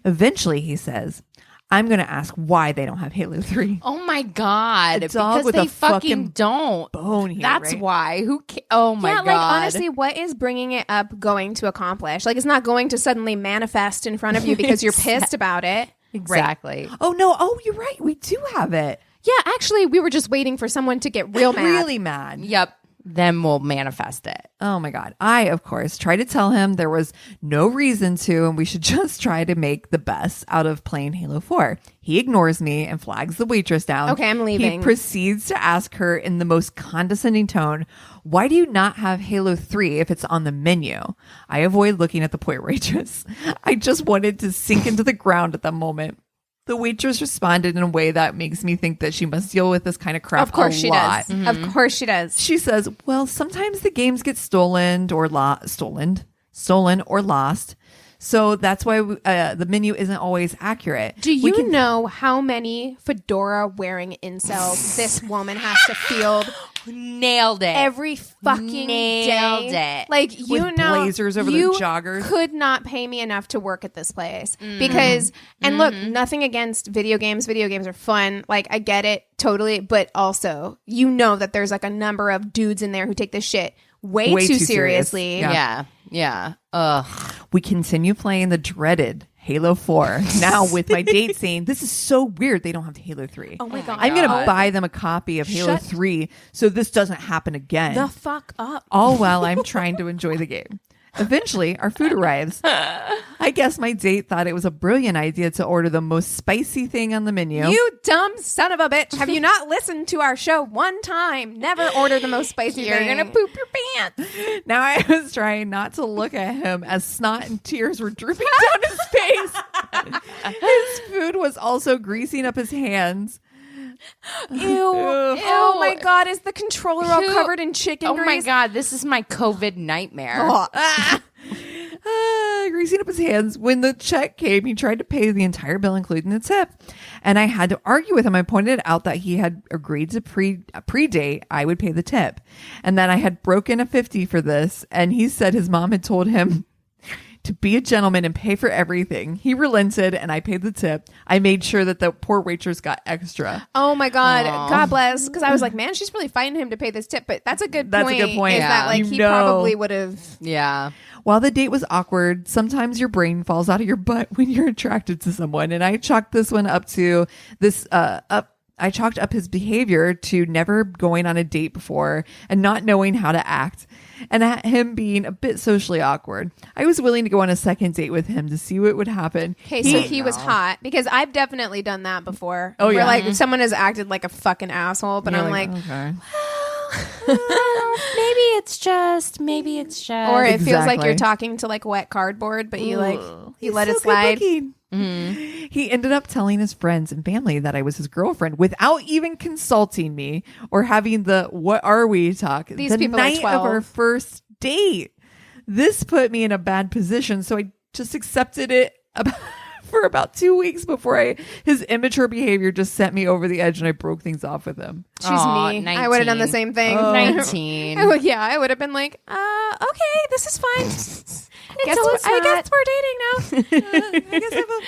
Eventually, he says, I'm going to ask why they don't have Halo 3. Oh my God. A dog because with they a fucking fucking don't. Bone here, That's right? why. Oh my God. Like honestly, what is bringing it up going to accomplish? Like it's not going to suddenly manifest in front of you because you're pissed about it. Exactly. Oh, no. Oh, you're right. We do have it. Yeah, actually, we were just waiting for someone to get real mad. Really mad. Yep. Then we'll manifest it. Oh my God. I, of course, try to tell him there was no reason to, and we should just try to make the best out of playing Halo 4. He ignores me and flags the waitress down. Okay, I'm leaving. He proceeds to ask her in the most condescending tone, why do you not have Halo 3 if it's on the menu? I avoid looking at the poor waitress. I just wanted to sink into the ground at that moment. The waitress responded in a way that makes me think that she must deal with this kind of crap Of course a she lot. does. Of course she does. She says, well, sometimes the games get stolen or lost. So that's why the menu isn't always accurate. Do you know how many fedora wearing incels this woman has to field Nailed it. every fucking Nailed day? it. Like you With know, blazers over you their joggers. could not pay me enough to work at this place because. And look, nothing against video games. Video games are fun. Like I get it totally, but also you know that there's like a number of dudes in there who take this shit way too serious. seriously. Yeah. Yeah. Ugh. We continue playing the dreaded Halo 4. Now with my date saying, this is so weird they don't have Halo 3. Oh my god! I'm going to buy them a copy of Halo Shut 3 so this doesn't happen again. the fuck up. All while I'm trying to enjoy the game. Eventually, our food arrives. I guess my date thought it was a brilliant idea to order the most spicy thing on the menu. You dumb son of a bitch. Have you not listened to our show one time? Never order the most spicy You're thing. going to poop your pants. Now I was trying not to look at him as snot and tears were dripping down his face. His food was also greasing up his hands. Ew. Oh my god, is the controller all covered in chicken Oh grease? my God. This is my COVID nightmare. Greasing up his hands. When the check came, he tried to pay the entire bill, including the tip. And I had to argue with him. I pointed out that he had agreed to pre-date I would pay the tip. And that I had broken a 50 for this. And he said his mom had told him to be a gentleman and pay for everything. He relented and I paid the tip. I made sure that the poor waitress got extra. Oh my god. God bless. Because I was like, man, she's really fighting him to pay this tip. But that's a good point. That's a good point. Is that like You he know. probably would have. Yeah. While the date was awkward, sometimes your brain falls out of your butt when you're attracted to someone. And I chalked this one up to this, I chalked up his behavior to never going on a date before and not knowing how to act, and him being a bit socially awkward. I was willing to go on a second date with him to see what would happen. Okay, so he was hot because I've definitely done that before. Oh, yeah. Where like someone has acted like a fucking asshole, but You're I'm like, okay. Maybe it's just. or it feels like Exactly. you're talking to like wet cardboard, but you like you He's let so it slide. good-looking. He ended up telling his friends and family that I was his girlfriend without even consulting me or having the "what are we" talk. These the people are night of 12. our first date. This put me in a bad position, so I just accepted it for about 2 weeks before his immature behavior just sent me over the edge and I broke things off with him. She's Aw, me. I would have done the 19. same thing. 19. I would have been like, okay, this is fine. I guess we're dating now. I guess I have a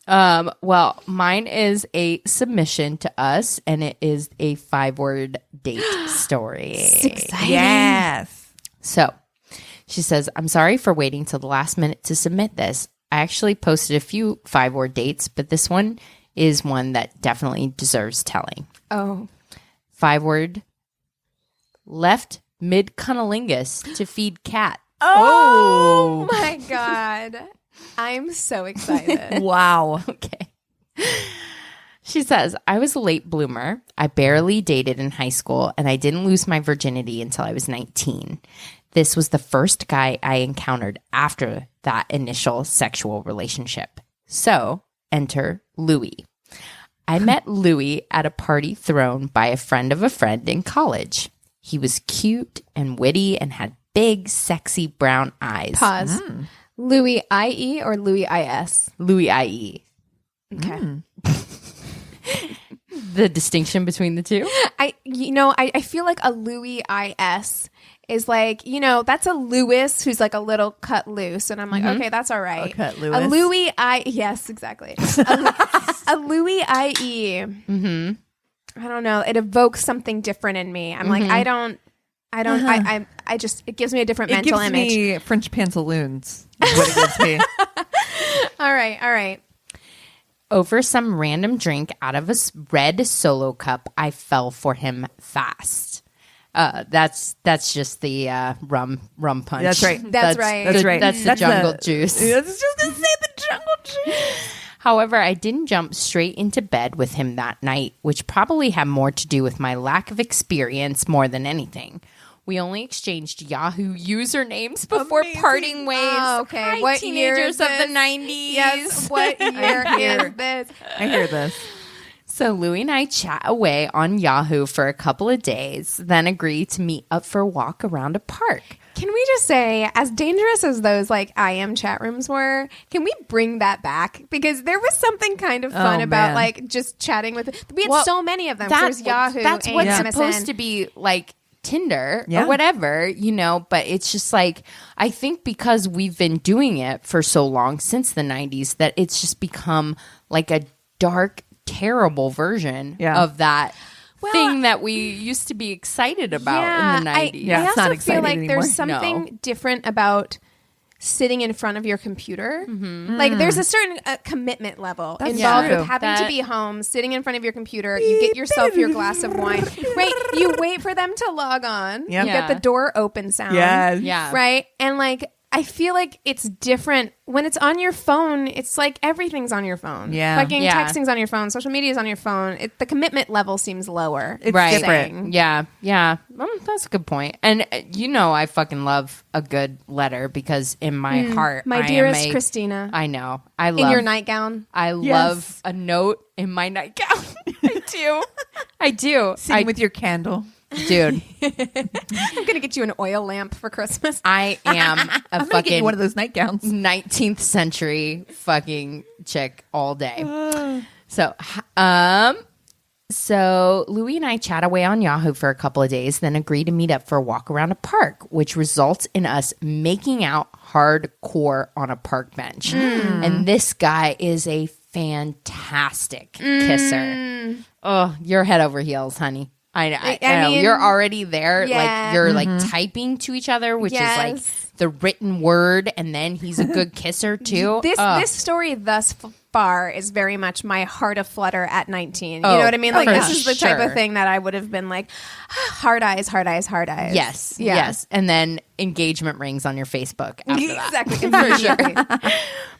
boyfriend. Well, mine is a submission to us, and it is a 5-word date story. Yes. So she says, I'm sorry for waiting till the last minute to submit this. I actually posted a few 5-word dates, but this one is one that definitely deserves telling. Oh, 5-word, left mid-cunnilingus to feed cat. Oh my God. I'm so excited. Wow. Okay. She says, I was a late bloomer. I barely dated in high school, and I didn't lose my virginity until I was 19. This was the first guy I encountered after that initial sexual relationship. So, enter Louis. I met Louis at a party thrown by a friend of a friend in college. He was cute and witty and had big, sexy brown eyes. Pause. Louis IE or Louis IS? Louis IE. Okay. The distinction between the two? I feel like a Louis IS is like, that's a Louis who's like a little cut loose. And I'm like, okay, that's all right. A cut A Lewis. Louis yes, exactly. a Louis IE. Mm-hmm. I don't know. It evokes something different in me. I'm like, I just, it gives me a different It mental gives image. me French pantaloons. Is what it gives me. All right. Over some random drink out of a red Solo cup, I fell for him fast. That's just the rum punch. That's right. That's right. That's right. That's the jungle juice. I was just gonna say the jungle juice. However, I didn't jump straight into bed with him that night, which probably had more to do with my lack of experience more than anything. We only exchanged Yahoo usernames before parting ways. Oh, okay. Hi, What year teenagers is of the this? 90s. Yes. What year is this? I hear this. So Louie and I chat away on Yahoo for a couple of days, then agree to meet up for a walk around a park. Can we just say, as dangerous as those like IM chat rooms were, can we bring that back? Because there was something kind of fun about man. like just chatting with. We had Well, so many of them. There's Yahoo. That's and what's MSN. supposed to be like Tinder Yeah. or whatever, but it's just like, I think because we've been doing it for so long since the 90s that it's just become like a dark, terrible version of that thing that we used to be excited about in the 90s. I it's not also feel exciting like anymore. there's something different about sitting in front of your computer. Mm-hmm. Like there's a certain commitment level That's involved true. with having That- to be home, sitting in front of your computer. You get yourself your glass of wine. Right. You wait for them to log on. Yep. You get the door open sound. Yes. Yeah. Right. And like, I feel like it's different when it's on your phone. It's like everything's on your phone. Yeah. Fucking Yeah. texting's on your phone. Social media's on your phone. The commitment level seems lower. It's Right. different. Yeah. That's a good point. And I fucking love a good letter because in my heart, My I am dearest a- Christina. I know. I love In your nightgown. I love a note in my nightgown. I do. Sitting with your candle. Dude, I'm gonna get you an oil lamp for Christmas. I am a I'm gonna get you fucking one of those nightgowns. 19th century fucking chick all day. So Louie and I chat away on Yahoo for a couple of days, then agree to meet up for a walk around a park, which results in us making out hardcore on a park bench. And this guy is a fantastic kisser. Oh, you're head over heels, honey. I know. mean, You're already there. yeah. Like you're like typing to each other, which is like Yes. the written word, and then he's a good kisser too. This story thus far is very much my heart aflutter at 19. You Oh, know what I mean? Like for this is the type sure. of thing that I would have been like, hard eyes, hard eyes, hard eyes. Yes, Yeah. yes, and then engagement rings on your Facebook after that. Exactly. For sure.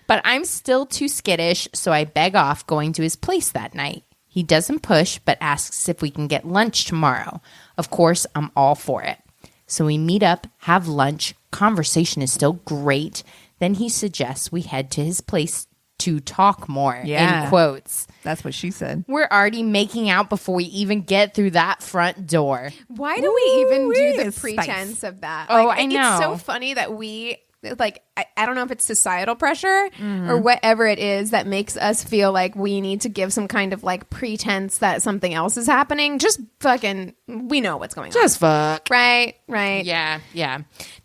But I'm still too skittish, so I beg off going to his place that night. He doesn't push, but asks if we can get lunch tomorrow. Of course, I'm all for it. So we meet up, have lunch. Conversation is still great. Then he suggests we head to his place to talk more, Yeah. in quotes. That's what she said. We're already making out before we even get through that front door. Why do we even do the Spice. pretense of that? Oh, Like, I know. It's so funny that we like I don't know if it's societal pressure or whatever it is that makes us feel like we need to give some kind of like pretense that something else is happening. Just fucking, we know what's going on. Just fuck. Right. Yeah.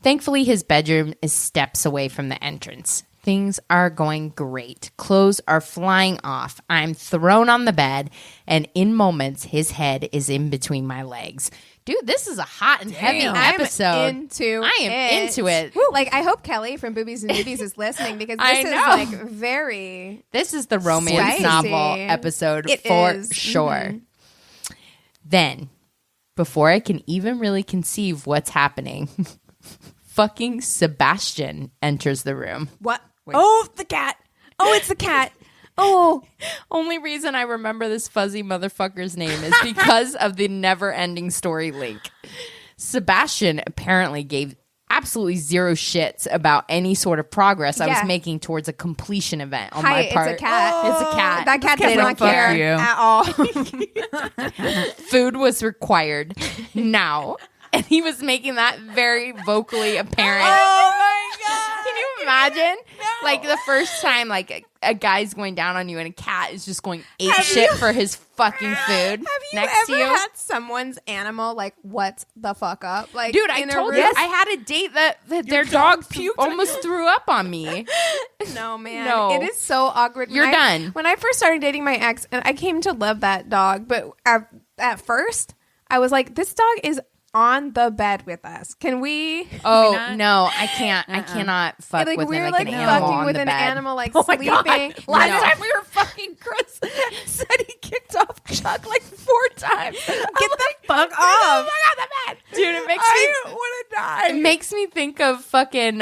Thankfully, his bedroom is steps away from the entrance. Things are going great. Clothes are flying off. I'm thrown on the bed, and in moments, his head is in between my legs. Dude, this is a hot and heavy episode. I am into it. Like, I hope Kelly from Boobies and Newbies is listening because this I is know. like very. This is the romance Spicy. novel episode It for is. sure. Then before I can even really conceive what's happening, fucking Sebastian enters the room. What? Oh, the cat. Oh, it's the cat. Oh. Only reason I remember this fuzzy motherfucker's name is because of the never-ending story link. Sebastian apparently gave absolutely zero shits about any sort of progress I was making towards a completion event on my part. It's a cat. It's a cat. That cat does not care at all. Food was required now. And he was making that very vocally apparent. Oh my God. Can you imagine? No. Like the first time like a guy's going down on you and a cat is just going ape shit for his fucking food have you next to ever you. had someone's animal like what's the fuck up? Like, dude, I told you I had a date that their dog almost threw up on me. No, man. No. It is so awkward. You're done. When I first started dating my ex, and I came to love that dog, but at first I was like, this dog is on the bed with us. Can we? Oh no, I can't. I cannot fuck like with we him were like like an animal fucking on with the an bed. animal like Oh my sleeping. God. Last time we were fucking, Chris said he kicked off Chuck like 4 times. Get the fuck off! Oh my God, the bed, Dude, it makes I want to die. It makes me think of fucking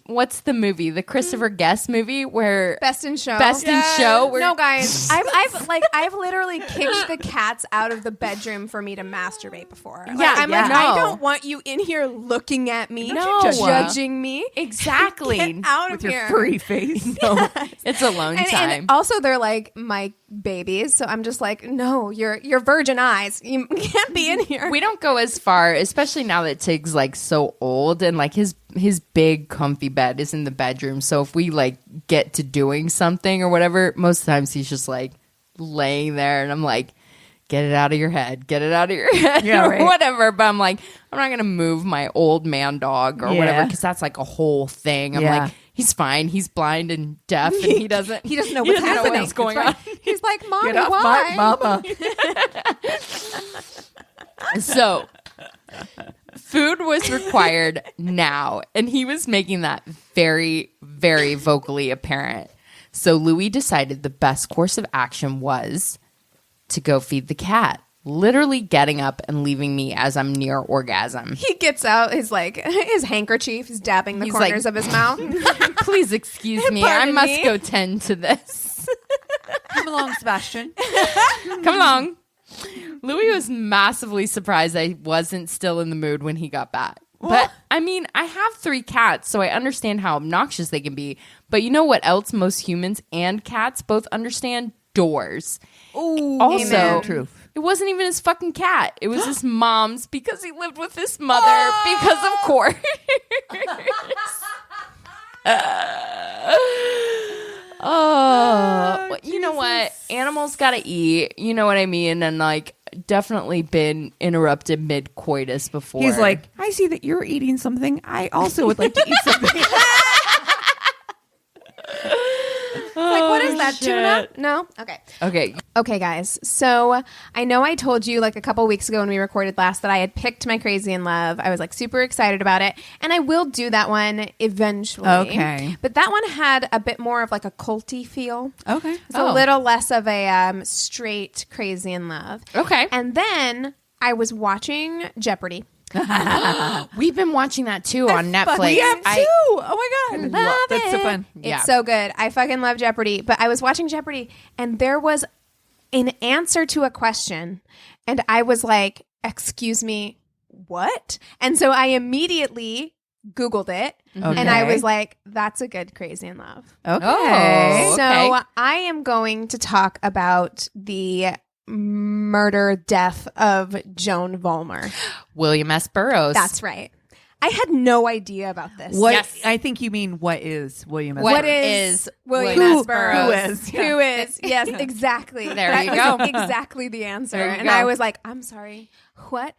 what's the movie? The Christopher Guest movie where Best in Show. Best in Show. Where No, guys, I've literally kicked the cats out of the bedroom for me to masturbate before. Like, Yeah, I'm yeah. like, No. I don't want you in here looking at me, No. judging me. exactly. Get out with of your here. furry face. No, it's alone time. And also, they're like my babies, so I'm just like, no, your virgin eyes. You can't be in here. We don't go as far, especially now that Tig's like so old and like his big comfy bed is in the bedroom. So if we like get to doing something or whatever, most times he's just like laying there and I'm like, get it out of your head, get it out of your head, Yeah, or right. whatever. But I'm like, I'm not gonna move my old man dog or whatever because that's like a whole thing. I'm like, he's fine. He's blind and deaf, and he doesn't know what's happening. what's going That's on. right. He's like, Mommy, Get off why? my mama. So, food was required now, and he was making that very, very vocally apparent. So, Louis decided the best course of action was to go feed the cat, literally getting up and leaving me as I'm near orgasm. He gets out his handkerchief, he's dabbing the He's corners like- of his mouth. Please excuse me. I Pardon must me? go tend to this. Come along, Sebastian. Come along. Louis was massively surprised I wasn't still in the mood when he got back. But I mean, I have 3 cats, so I understand how obnoxious they can be. But you know what else most humans and cats both understand? Doors. Ooh, Also, amen. Truth. it wasn't even his fucking cat. It was his mom's because he lived with his mother because of course. You know what? Animals gotta eat. You know what I mean? And like, definitely been interrupted mid coitus before. He's like, I see that you're eating something. I also would like to eat something. Like, what is that, shit. tuna? No? Okay. Okay, guys. So I know I told you like a couple weeks ago when we recorded last that I had picked my Crazy in Love. I was like super excited about it. And I will do that one eventually. Okay. But that one had a bit more of like a culty feel. Okay. It's a little less of a straight Crazy in Love. Okay. And then I was watching Jeopardy. We've been watching that too on Netflix. We have too. Oh my God. Love That's so it. fun. Yeah. It's so good. I fucking love Jeopardy. But I was watching Jeopardy and there was an answer to a question. And I was like, excuse me, what? And so I immediately Googled it. And I was like, that's a good Crazy in Love. Okay. Oh. So okay. I am going to talk about the murder death of Joan Vollmer. William S. Burroughs. That's right. I had no idea about this. What? Yes. I think you mean what is William S. What What Burroughs? is is William William S. S. Burroughs? Who is? Who is? Yes, exactly. There That you was go. Exactly the answer. There you And go. I was like, I'm sorry. What?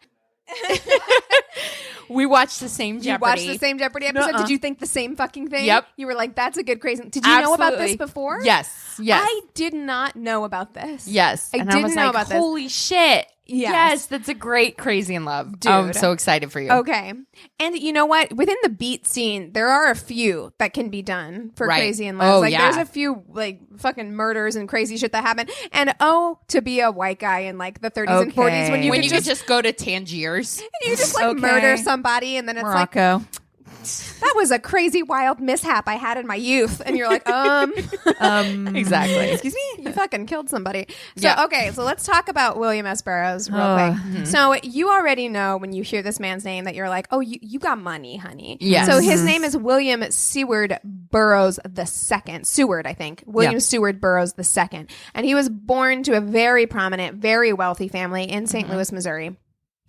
We watched the same You Jeopardy. watched the same Jeopardy episode? Nuh-uh. Did you think the same fucking thing? Yep. You were like, that's a good crazy. Did you know about this Absolutely. before? Yes. Yes. I did not know about this. yes. I and didn't I was know like, about this. holy shit. Yes, that's a great Crazy in Love. Dude. I'm so excited for you. Okay. And you know what? Within the beat scene, there are a few that can be done for Crazy in Love. There's a few like fucking murders and crazy shit that happen. And to be a white guy in like the 30s and 40s when you could just go to Tangiers. And you just like murder somebody and then it's Morocco. Like that was a crazy wild mishap I had in my youth. And you're like, exactly. Excuse me? You fucking killed somebody. So, okay. So let's talk about William S. Burroughs real quick. Mm-hmm. So you already know when you hear this man's name that you're like, oh, you got money, honey. Yes. So his name is William Seward Burroughs II. Seward, I think. William Seward Burroughs II. And he was born to a very prominent, very wealthy family in St. Louis, Missouri.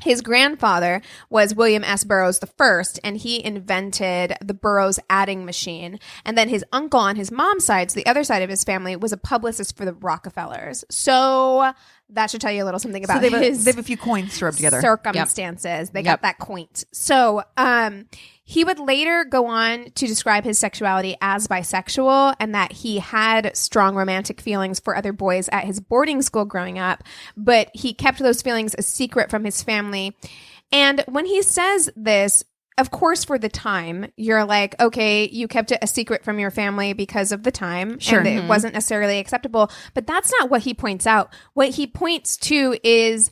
His grandfather was William S. Burroughs I, and he invented the Burroughs adding machine. And then his uncle on his mom's side, so the other side of his family, was a publicist for the Rockefellers. So that should tell you a little something about they have a few coins to rub together. Circumstances. Yep. They got that quaint. So he would later go on to describe his sexuality as bisexual and that he had strong romantic feelings for other boys at his boarding school growing up, but he kept those feelings a secret from his family. And when he says this, of course, for the time, you're like, okay, you kept it a secret from your family because of the time. Sure. And it wasn't necessarily acceptable. But that's not what he points out. What he points to is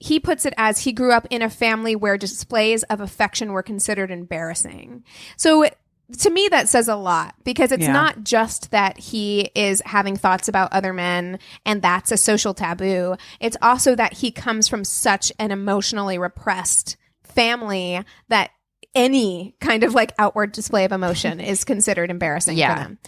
he puts it as he grew up in a family where displays of affection were considered embarrassing. So to me, that says a lot because it's not just that he is having thoughts about other men and that's a social taboo. It's also that he comes from such an emotionally repressed family that any kind of like outward display of emotion is considered embarrassing for them.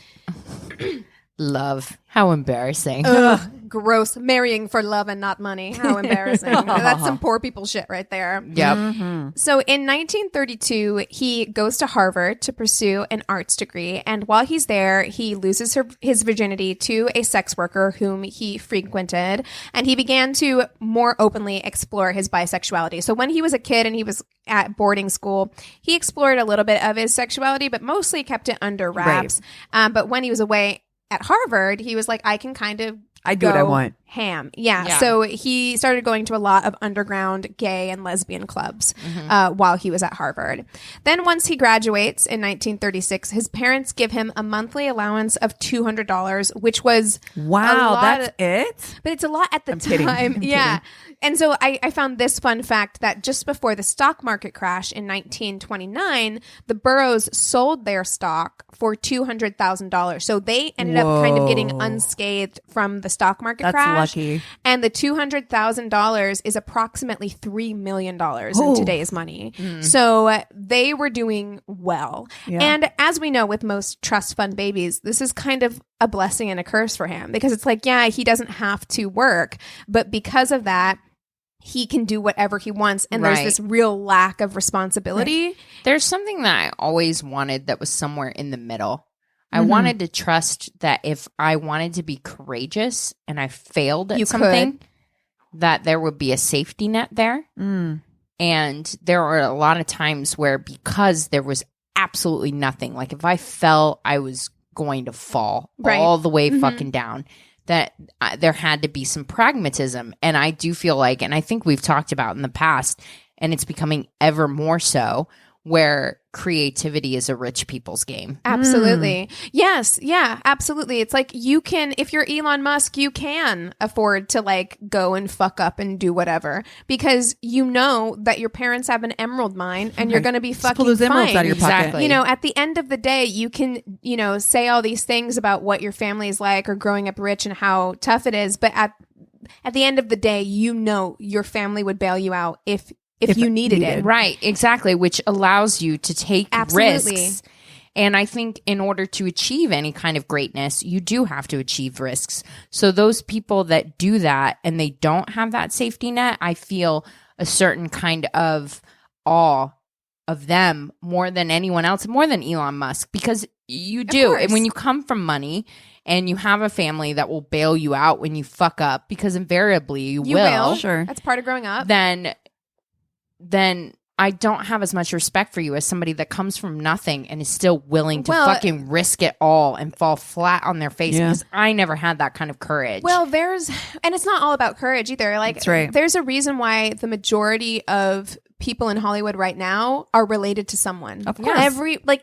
Love. How embarrassing. Ugh, gross. Marrying for love and not money. How embarrassing. That's some poor people shit right there. Yep. Mm-hmm. So in 1932, he goes to Harvard to pursue an arts degree. And while he's there, he loses his virginity to a sex worker whom he frequented. And he began to more openly explore his bisexuality. So when he was a kid and he was at boarding school, he explored a little bit of his sexuality, but mostly kept it under wraps. Right. But when he was away at Harvard, he was like, I can kind of do what I want. Ham. Yeah. So he started going to a lot of underground gay and lesbian clubs while he was at Harvard. Then once he graduates in 1936, his parents give him a monthly allowance of $200, which was that's it? But it's a lot at the time. I'm kidding. And so I found this fun fact that just before the stock market crash in 1929, the Burroughs sold their stock for $200,000. So they ended up kind of getting unscathed from the stock market crash. Lucky. And the $200,000 is approximately $3 million in today's money. So they were doing well. Yeah. And as we know with most trust fund babies, this is kind of a blessing and a curse for him because it's like, yeah, he doesn't have to work. But because of that, he can do whatever he wants. And there's this real lack of responsibility. Right. There's something that I always wanted that was somewhere in the middle. I wanted to trust that if I wanted to be courageous and I failed at something, that there would be a safety net there. And there are a lot of times where because there was absolutely nothing, like if I fell, I was going to fall all the way fucking down, that there had to be some pragmatism. And I do feel like, and I think we've talked about in the past, and it's becoming ever more so, where creativity is a rich people's game. Absolutely. Yes. Yeah, absolutely. It's like you can, if you're Elon Musk, you can afford to like go and fuck up and do whatever because you know that your parents have an emerald mine and you're going to be fucking pull those emeralds out of your pocket. You know, at the end of the day, you can, you know, say all these things about what your family is like or growing up rich and how tough it is. But at the end of the day, you know, your family would bail you out if you needed it. Right, exactly, which allows you to take risks. And I think in order to achieve any kind of greatness, you do have to achieve risks. So those people that do that and they don't have that safety net, I feel a certain kind of awe of them more than anyone else, more than Elon Musk, because you do. And when you come from money and you have a family that will bail you out when you fuck up, because invariably you will. Sure. That's part of growing up. Then I don't have as much respect for you as somebody that comes from nothing and is still willing to fucking risk it all and fall flat on their face, because I never had that kind of courage. Well, and it's not all about courage either. Like, that's right. There's a reason why the majority of people in Hollywood right now are related to someone. Of course.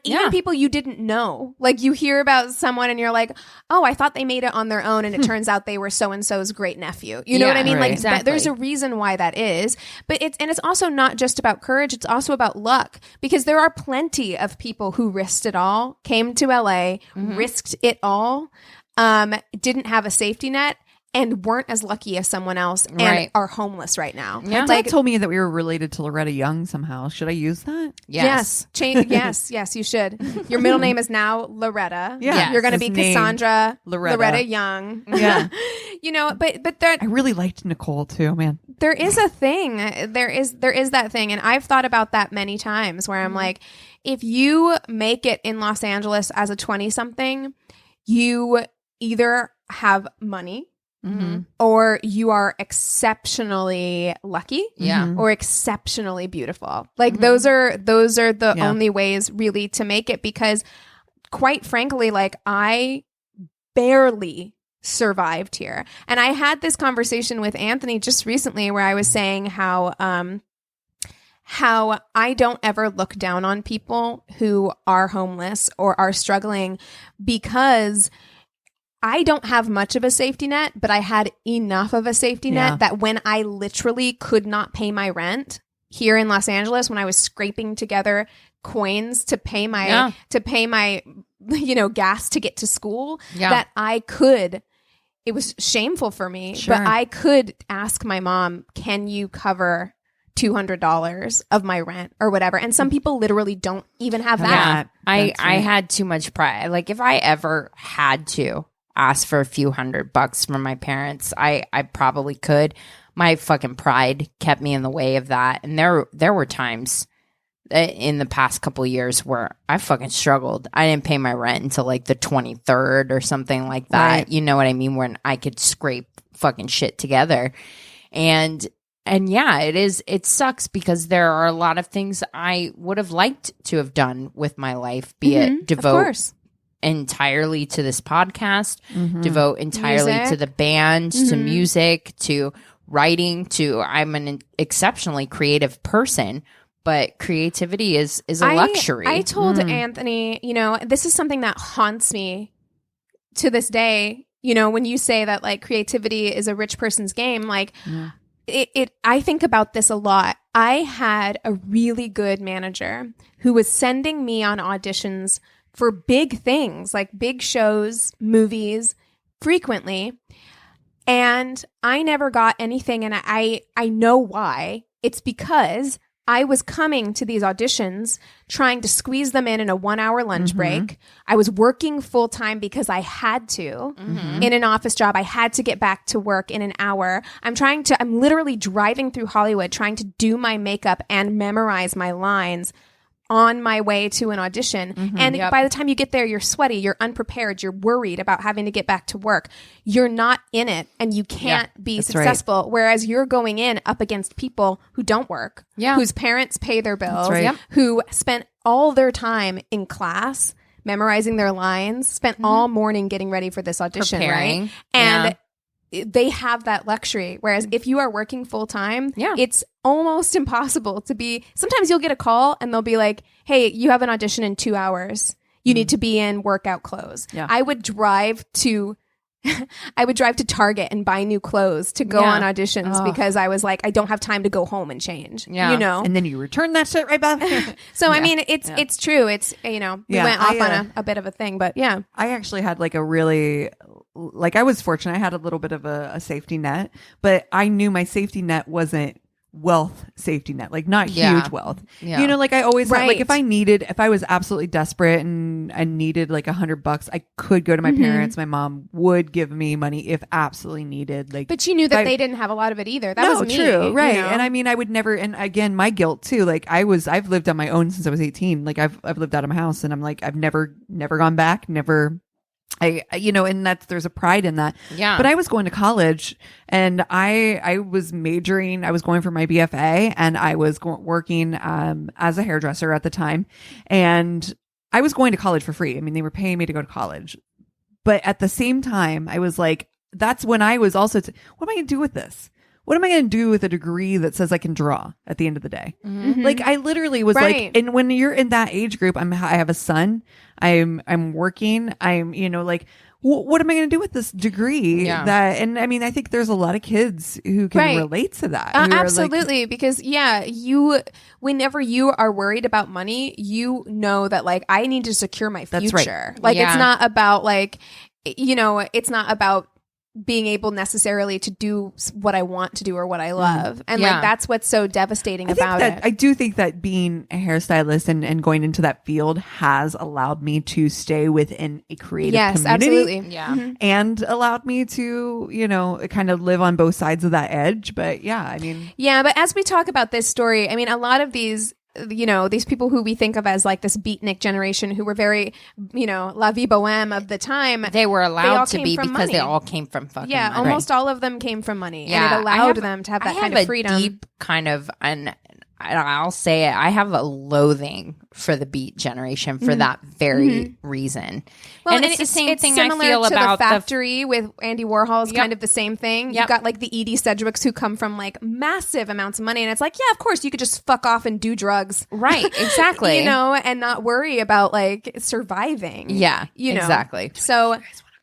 Even people you didn't know. Like, you hear about someone and you're like, oh, I thought they made it on their own, and it turns out they were so-and-so's great nephew. You know what I mean? Right. Like, Exactly. there's a reason why that is. But it's also not just about courage. It's also about luck, because there are plenty of people who risked it all, came to LA, risked it all, didn't have a safety net, and weren't as lucky as someone else, and are homeless right now. Yeah. My dad told me that we were related to Loretta Young somehow. Should I use that? Yes. Yes, you should. Your middle name is now Loretta. Yeah. You're going to be His name, Cassandra Loretta Young. Yeah. But that I really liked Nicole too, man. there is a thing. There is that thing, and I've thought about that many times where I'm like, if you make it in Los Angeles as a 20-something, you either have money, or you are exceptionally lucky, or exceptionally beautiful. Like, those are the only ways really to make it, because quite frankly, like, I barely survived here. And I had this conversation with Anthony just recently where I was saying how I don't ever look down on people who are homeless or are struggling, because I don't have much of a safety net, but I had enough of a safety net that when I literally could not pay my rent here in Los Angeles, when I was scraping together coins to pay my gas to get to school, that I could. It was shameful for me, but I could ask my mom, "Can you cover $200 of my rent or whatever?" And some people literally don't even have that. I had too much pride. Like, if I ever had to ask for a few $100 from my parents, I probably could. My fucking pride kept me in the way of that. And there were times in the past couple of years where I fucking struggled. I didn't pay my rent until like the 23rd or something like that. Right. You know what I mean? When I could scrape fucking shit together. And yeah, it sucks, because there are a lot of things I would have liked to have done with my life, be it devote entirely to this podcast, devote entirely to the band, to music, to writing, to I'm an exceptionally creative person, but creativity is a luxury. I told Anthony, this is something that haunts me to this day. When you say that, like, creativity is a rich person's game, like, I think about this a lot. I had a really good manager who was sending me on auditions for big things, like big shows, movies, frequently. And I never got anything. And I know why. It's because I was coming to these auditions trying to squeeze them in a 1-hour lunch break. I was working full time because I had to in an office job. I had to get back to work in an hour. I'm literally driving through Hollywood trying to do my makeup and memorize my lines on my way to an audition. And by the time you get there, you're sweaty, you're unprepared, you're worried about having to get back to work. You're not in it, and you can't be successful. Right. Whereas you're going in up against people who don't work, whose parents pay their bills, who spent all their time in class memorizing their lines, spent all morning getting ready for this audition, right? And they have that luxury. Whereas if you are working full time, it's almost impossible to be. Sometimes you'll get a call and they'll be like, "Hey, you have an audition in 2 hours. You need to be in workout clothes." I would drive to Target and buy new clothes to go on auditions because I was like, I don't have time to go home and change. And then you return that shit right back. So I mean, it's true. It's we went off on a bit of a thing, but I actually had like a really. Like, I was fortunate. I had a little bit of a safety net, but I knew my safety net wasn't wealth safety net, like not huge wealth. Like I always had, like if I was absolutely desperate and I needed like $100, I could go to my parents. My mom would give me money if absolutely needed. Like, but you knew that they didn't have a lot of it either. That was me, true, right? And I mean, I would never. And again, my guilt too. Like I've lived on my own since I was 18. Like I've lived out of my house, and I'm like I've never gone back. Never and there's a pride in that. Yeah. But I was going to college and I was majoring, I was going for my BFA and I was working as a hairdresser at the time. And I was going to college for free. I mean, they were paying me to go to college. But at the same time, I was like, that's when I was also, what am I going to do with this? What am I going to do with a degree that says I can draw at the end of the day? Mm-hmm. Like I literally was like, and when you're in that age group, I have a son, I'm working, what am I going to do with this degree? Yeah. And I mean, I think there's a lot of kids who can relate to that. Absolutely. Because whenever you are worried about money, you know that like, I need to secure my future. That's right. Like it's not about like, it's not about being able necessarily to do what I want to do or what I love. And like, that's what's so devastating about it. I do think that being a hairstylist and going into that field has allowed me to stay within a creative community. Absolutely. Yeah. Mm-hmm. And allowed me to, kind of live on both sides of that edge. But but as we talk about this story, I mean, a lot of these people who we think of as like this beatnik generation who were very, la vie boheme of the time. They were allowed to be because money. They all came from fucking money. Almost all of them came from money. Yeah, and it allowed them to have that kind of freedom. A deep kind of, and I'll say it, I have a loathing for the beat generation for that very reason. Well, and it's the same thing I feel to about the Factory with Andy Warhol's kind of the same thing. Yep. You've got like the Edie Sedgwicks who come from like massive amounts of money, and it's like, yeah, of course you could just fuck off and do drugs, right? Exactly. And not worry about like surviving. Yeah, exactly. So.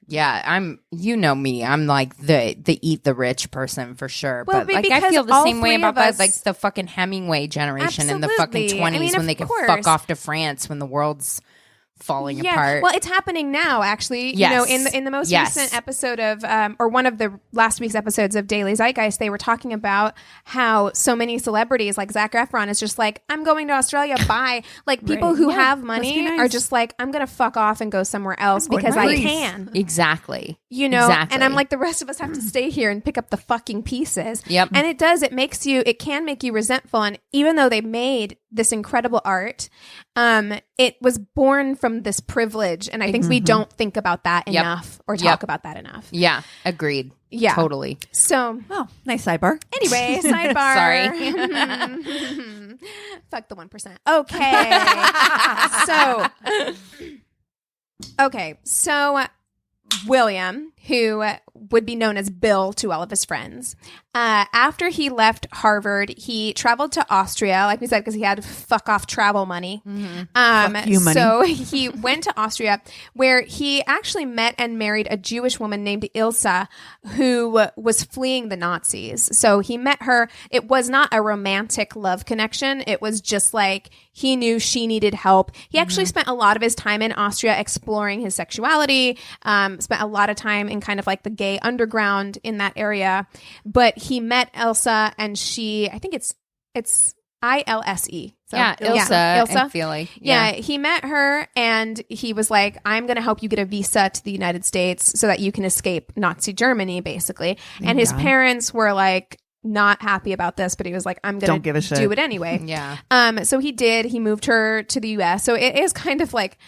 Yeah, I'm me. I'm like the eat the rich person for sure. Well, but like I feel the same way about that, like the fucking Hemingway generation in the fucking 20s when they can fuck off to France when the world's falling apart. Well, it's happening now, actually. Yes. In the most recent episode of, or one of the last week's episodes of Daily Zeitgeist, they were talking about how so many celebrities, like Zac Efron, is just like, I'm going to Australia. Bye. Like people who have money are just like, I'm going to fuck off and go somewhere else because I can. Exactly. And I'm like, the rest of us have to stay here and pick up the fucking pieces. Yep. And it can make you resentful. And even though they made this incredible art, it was born from this privilege. And I think we don't think about that enough or talk about that enough. Yeah. Agreed. Yeah. Totally. So, nice sidebar. Anyway, sidebar. Sorry. Fuck the 1%. Okay. So William, who would be known as Bill to all of his friends, after he left Harvard, he traveled to Austria, like we said, because he had fuck off travel money. Fuck you money. So he went to Austria, where he actually met and married a Jewish woman named Ilsa, who was fleeing the Nazis. So he met her. It was not a romantic love connection. It was just like he knew she needed help. He actually spent a lot of his time in Austria exploring his sexuality, spent a lot of time in kind of like the gay underground in that area. But he met Elsa, and I think it's ILSE. So, Ilsa. Ilsa. I feel like. Yeah, he met her, and he was like, I'm going to help you get a visa to the United States so that you can escape Nazi Germany, basically. And his parents were like, not happy about this, but he was like, I'm going to do it anyway. Yeah. So he did. He moved her to the US. So it is kind of like,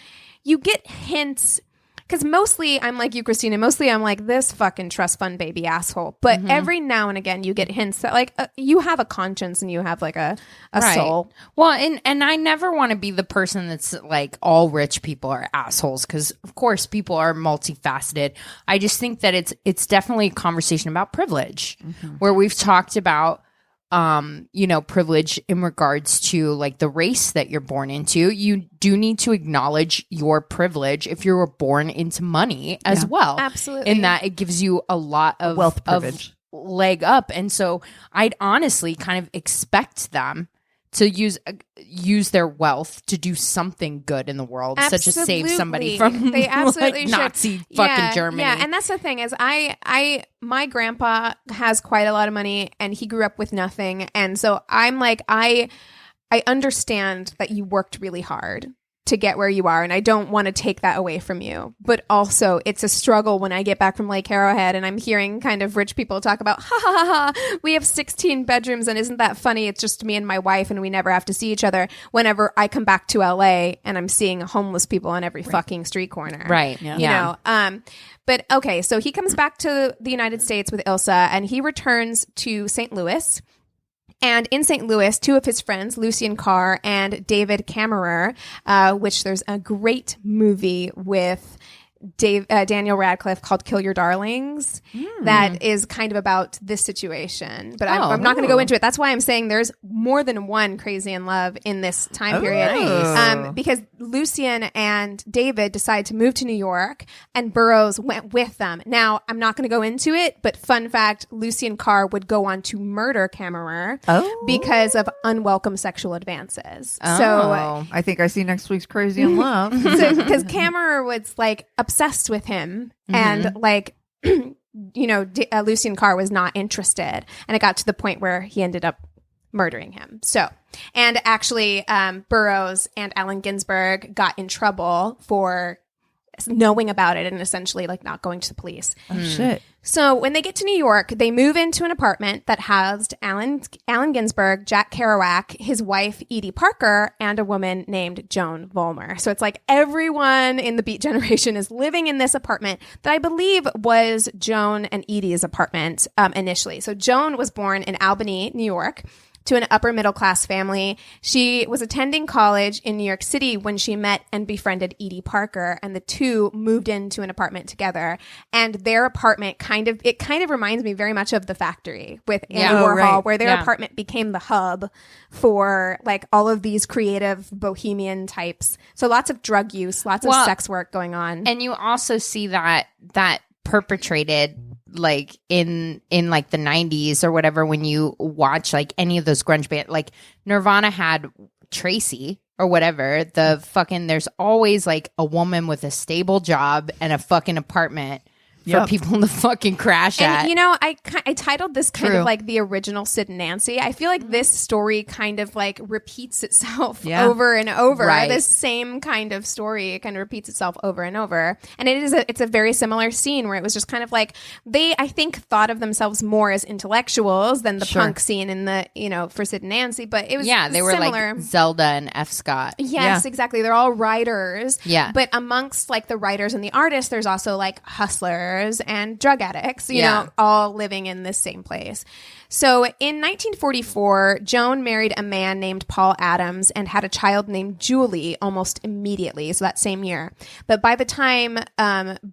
you get hints. Because mostly I'm like you, Christina. Mostly I'm like this fucking trust fund baby asshole. But every now and again, you get hints that like you have a conscience and you have like a soul. Well, and I never want to be the person that's like all rich people are assholes, because of course people are multifaceted. I just think that it's definitely a conversation about privilege, where we've talked about privilege in regards to like the race that you're born into. You do need to acknowledge your privilege if you were born into money as well. Absolutely. In that it gives you a lot of wealth privilege, leg up. And so I'd honestly kind of expect them to use their wealth to do something good in the world, such as save somebody from they absolutely like Nazi fucking Germany. Yeah, and that's the thing is my grandpa has quite a lot of money, and he grew up with nothing, and so I'm like I understand that you worked really hard to get where you are, and I don't want to take that away from you. But also, it's a struggle when I get back from Lake Arrowhead and I'm hearing kind of rich people talk about, ha ha ha ha, we have 16 bedrooms and isn't that funny? It's just me and my wife and we never have to see each other. Whenever I come back to LA and I'm seeing homeless people on every fucking street corner. Right. You know, but okay, so he comes back to the United States with Ilsa and he returns to St. Louis. And in St. Louis, two of his friends, Lucien Carr and David Kammerer, which there's a great movie with Daniel Radcliffe called Kill Your Darlings that is kind of about this situation. But I'm not going to go into it. That's why I'm saying there's more than one Crazy in Love in this time period. Nice. Because Lucien and David decide to move to New York and Burroughs went with them. Now, I'm not going to go into it, but fun fact, Lucien Carr would go on to murder Kammerer because of unwelcome sexual advances. So I think I see next week's Crazy in Love. because Kammerer was like obsessed with him and like Lucien Carr was not interested, and it got to the point where he ended up murdering him. So, and actually Burroughs and Allen Ginsberg got in trouble for knowing about it and essentially like not going to the police. Oh shit. So when they get to New York, they move into an apartment that housed Allen Ginsberg, Jack Kerouac, his wife Edie Parker, and a woman named Joan Vollmer. So it's like everyone in the Beat generation is living in this apartment that I believe was Joan and Edie's apartment initially. So Joan was born in Albany, New York, to an upper middle class family. She was attending college in New York City when she met and befriended Edie Parker, and the two moved into an apartment together. And their apartment kind of reminds me very much of The Factory with Andy Warhol, where their apartment became the hub for like all of these creative bohemian types. So lots of drug use, lots of sex work going on. And you also see that perpetrated like in like the 90s or whatever, when you watch like any of those grunge bands, like Nirvana had Tracy or whatever, there's always like a woman with a stable job and a fucking apartment for people to fucking crash at. And, you know, I titled this kind of like the original Sid and Nancy. I feel like this story kind of like repeats itself over and over. Right. This same kind of story, it kind of repeats itself over and over. And it's a very similar scene where it was just kind of like they, I think, thought of themselves more as intellectuals than the punk scene in the, you know, for Sid and Nancy. But it was they were similar. like Zelda and F. Scott. Yes, exactly. They're all writers. Yeah. But amongst like the writers and the artists, there's also like hustlers and drug addicts, you know, all living in this same place. So in 1944, Joan married a man named Paul Adams and had a child named Julie almost immediately, so that same year. But by the time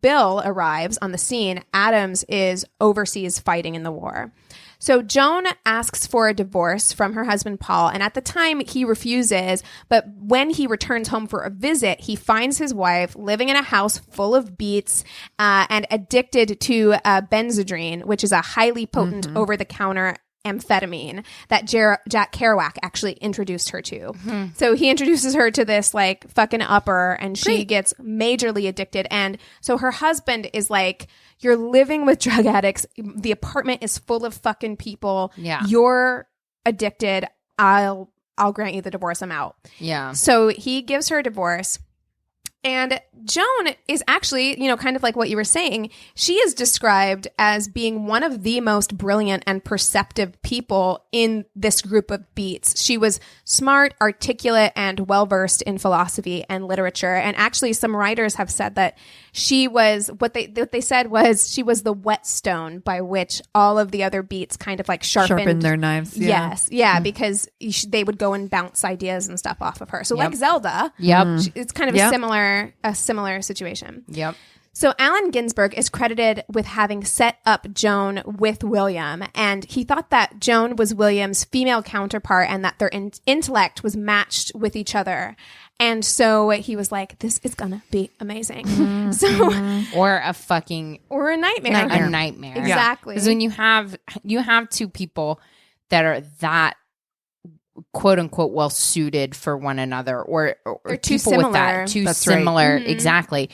Bill arrives on the scene, Adams is overseas fighting in the war. So Joan asks for a divorce from her husband, Paul, and at the time he refuses, but when he returns home for a visit, he finds his wife living in a house full of beats and addicted to Benzedrine, which is a highly potent over-the-counter amphetamine that Jack Kerouac actually introduced her to. So he introduces her to this like fucking upper, and she gets majorly addicted. And so her husband is like, you're living with drug addicts. The apartment is full of fucking people. Yeah. You're addicted. I'll grant you the divorce. I'm out. Yeah. So he gives her a divorce. And Joan is actually, you know, kind of like what you were saying, she is described as being one of the most brilliant and perceptive people in this group of beats. She was smart, articulate, and well-versed in philosophy and literature. And actually, some writers have said that she was, what they said was she was the whetstone by which all of the other beats kind of like sharpened their knives. Yes. Yeah, because they would go and bounce ideas and stuff off of her. So like Zelda, it's kind of a similar situation. Yep. So Allen Ginsberg is credited with having set up Joan with William, and he thought that Joan was William's female counterpart and that their intellect was matched with each other. And so he was like, this is gonna be amazing. Or a nightmare. A nightmare. Exactly. Because when you have two people that are that quote unquote well suited for one another, or too people similar. with that too That's similar, exactly.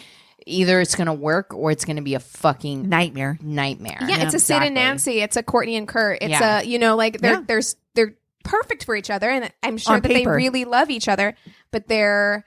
Either it's gonna work or it's gonna be a fucking nightmare. Yeah, it's a Sid and Nancy. It's a Courtney and Kurt. It's a, you know, like they're perfect for each other, and I'm sure On that paper. they really love each other, but they're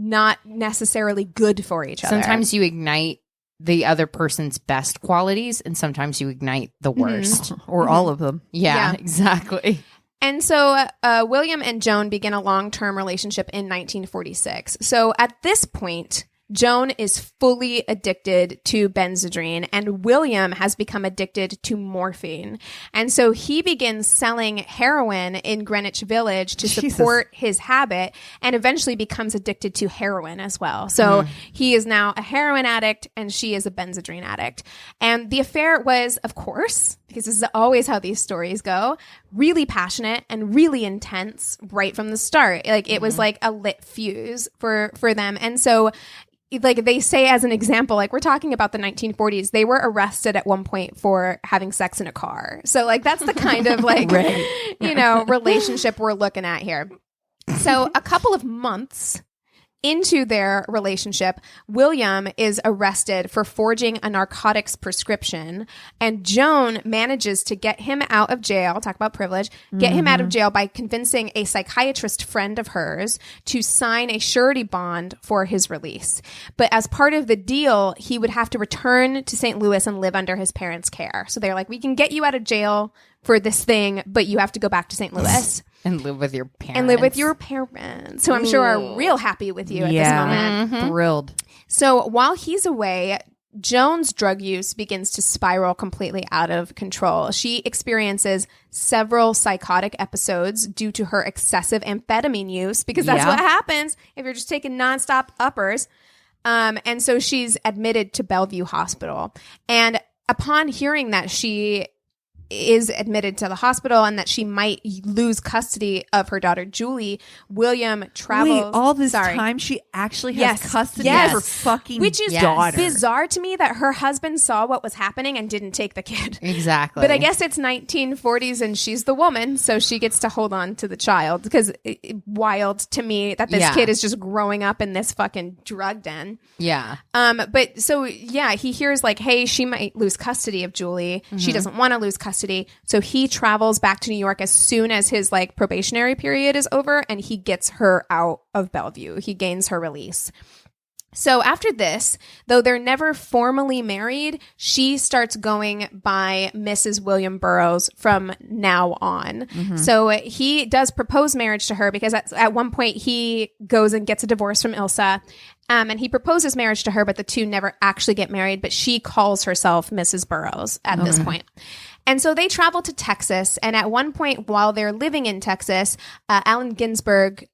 not necessarily good for each other. Sometimes you ignite the other person's best qualities, and sometimes you ignite the worst. Or all of them. Yeah, exactly. And so William and Joan begin a long-term relationship in 1946. So at this point, Joan is fully addicted to Benzedrine, and William has become addicted to morphine. And so he begins selling heroin in Greenwich Village to support his habit, and eventually becomes addicted to heroin as well. So he is now a heroin addict, and she is a Benzedrine addict. And the affair was, of course, because this is always how these stories go, really passionate and really intense right from the start. Like it was like a lit fuse for them. And so, like they say as an example, like we're talking about the 1940s, they were arrested at one point for having sex in a car. So like that's the kind of like, you know, relationship we're looking at here. So a couple of months into their relationship, William is arrested for forging a narcotics prescription, and Joan manages to get him out of jail. Talk about privilege. Get him out of jail by convincing a psychiatrist friend of hers to sign a surety bond for his release. But as part of the deal, he would have to return to St. Louis and live under his parents' care. So they're like, we can get you out of jail for this thing, but you have to go back to St. Louis. And live with your parents. And live with your parents, who I'm sure are real happy with you at this moment. Thrilled. So while he's away, Joan's drug use begins to spiral completely out of control. She experiences several psychotic episodes due to her excessive amphetamine use, because that's what happens if you're just taking nonstop uppers. And so she's admitted to Bellevue Hospital. And upon hearing that she is admitted to the hospital and that she might lose custody of her daughter Julie, William travels. Wait, all this time she actually has custody of her fucking Which is daughter. bizarre to me that her husband saw what was happening and didn't take the kid. Exactly. But I guess it's 1940s and she's the woman, so she gets to hold on to the child, because wild to me that this kid is just growing up in this fucking drug den. Yeah. But so yeah, he hears like, hey, she might lose custody of Julie. She doesn't want to lose custody. So he travels back to New York as soon as his like probationary period is over, and he gets her out of Bellevue. He gains her release. So after this, though they're never formally married, she starts going by Mrs. William Burroughs from now on. So he does propose marriage to her, because at one point he goes and gets a divorce from Ilsa. And he proposes marriage to her, but the two never actually get married. But she calls herself Mrs. Burroughs at this point. And so they travel to Texas. And at one point while they're living in Texas, Allen Ginsberg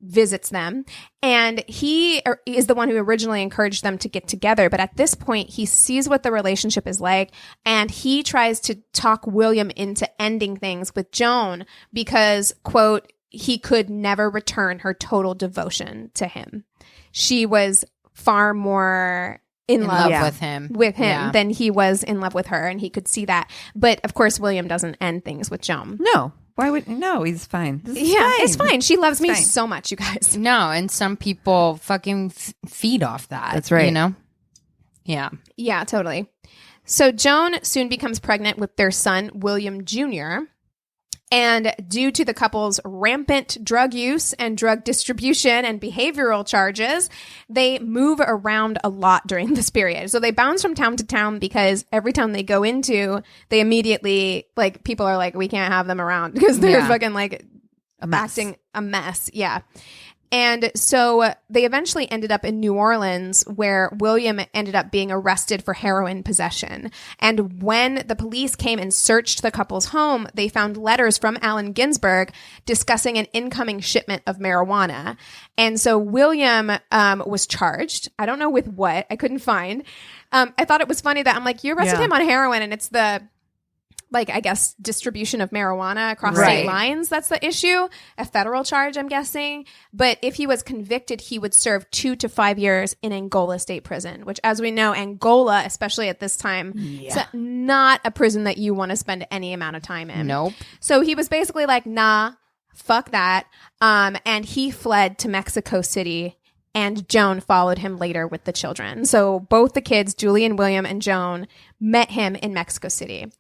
visits them, and he is the one who originally encouraged them to get together. But at this point, he sees what the relationship is like, and he tries to talk William into ending things with Joan because, quote, he could never return her total devotion to him. She was far more in love with him than he was in love with her, and he could see that. But of course, William doesn't end things with Joan. No. Why would no? He's fine. It's fine. She loves me so much, you guys. No, and some people fucking feed off that. That's right. You know? Yeah. Yeah, totally. So Joan soon becomes pregnant with their son, William Jr., and due to the couple's rampant drug use and drug distribution and behavioral charges, they move around a lot during this period. So they bounce from town to town, because every town they go into, they immediately, like, people are like, we can't have them around because they're fucking like acting a mess. Yeah. And so they eventually ended up in New Orleans, where William ended up being arrested for heroin possession. And when the police came and searched the couple's home, they found letters from Allen Ginsberg discussing an incoming shipment of marijuana. And so William was charged. I don't know with what. I couldn't find. I thought it was funny that I'm like, you arrested him on heroin, and it's the, like, I guess, distribution of marijuana across state lines. That's the issue. A federal charge, I'm guessing. But if he was convicted, he would serve 2 to 5 years in Angola State Prison, which, as we know, Angola, especially at this time, is not a prison that you want to spend any amount of time in. Nope. So he was basically like, nah, fuck that. And he fled to Mexico City and Joan followed him later with the children. So both the kids, Julie and William and Joan, met him in Mexico City.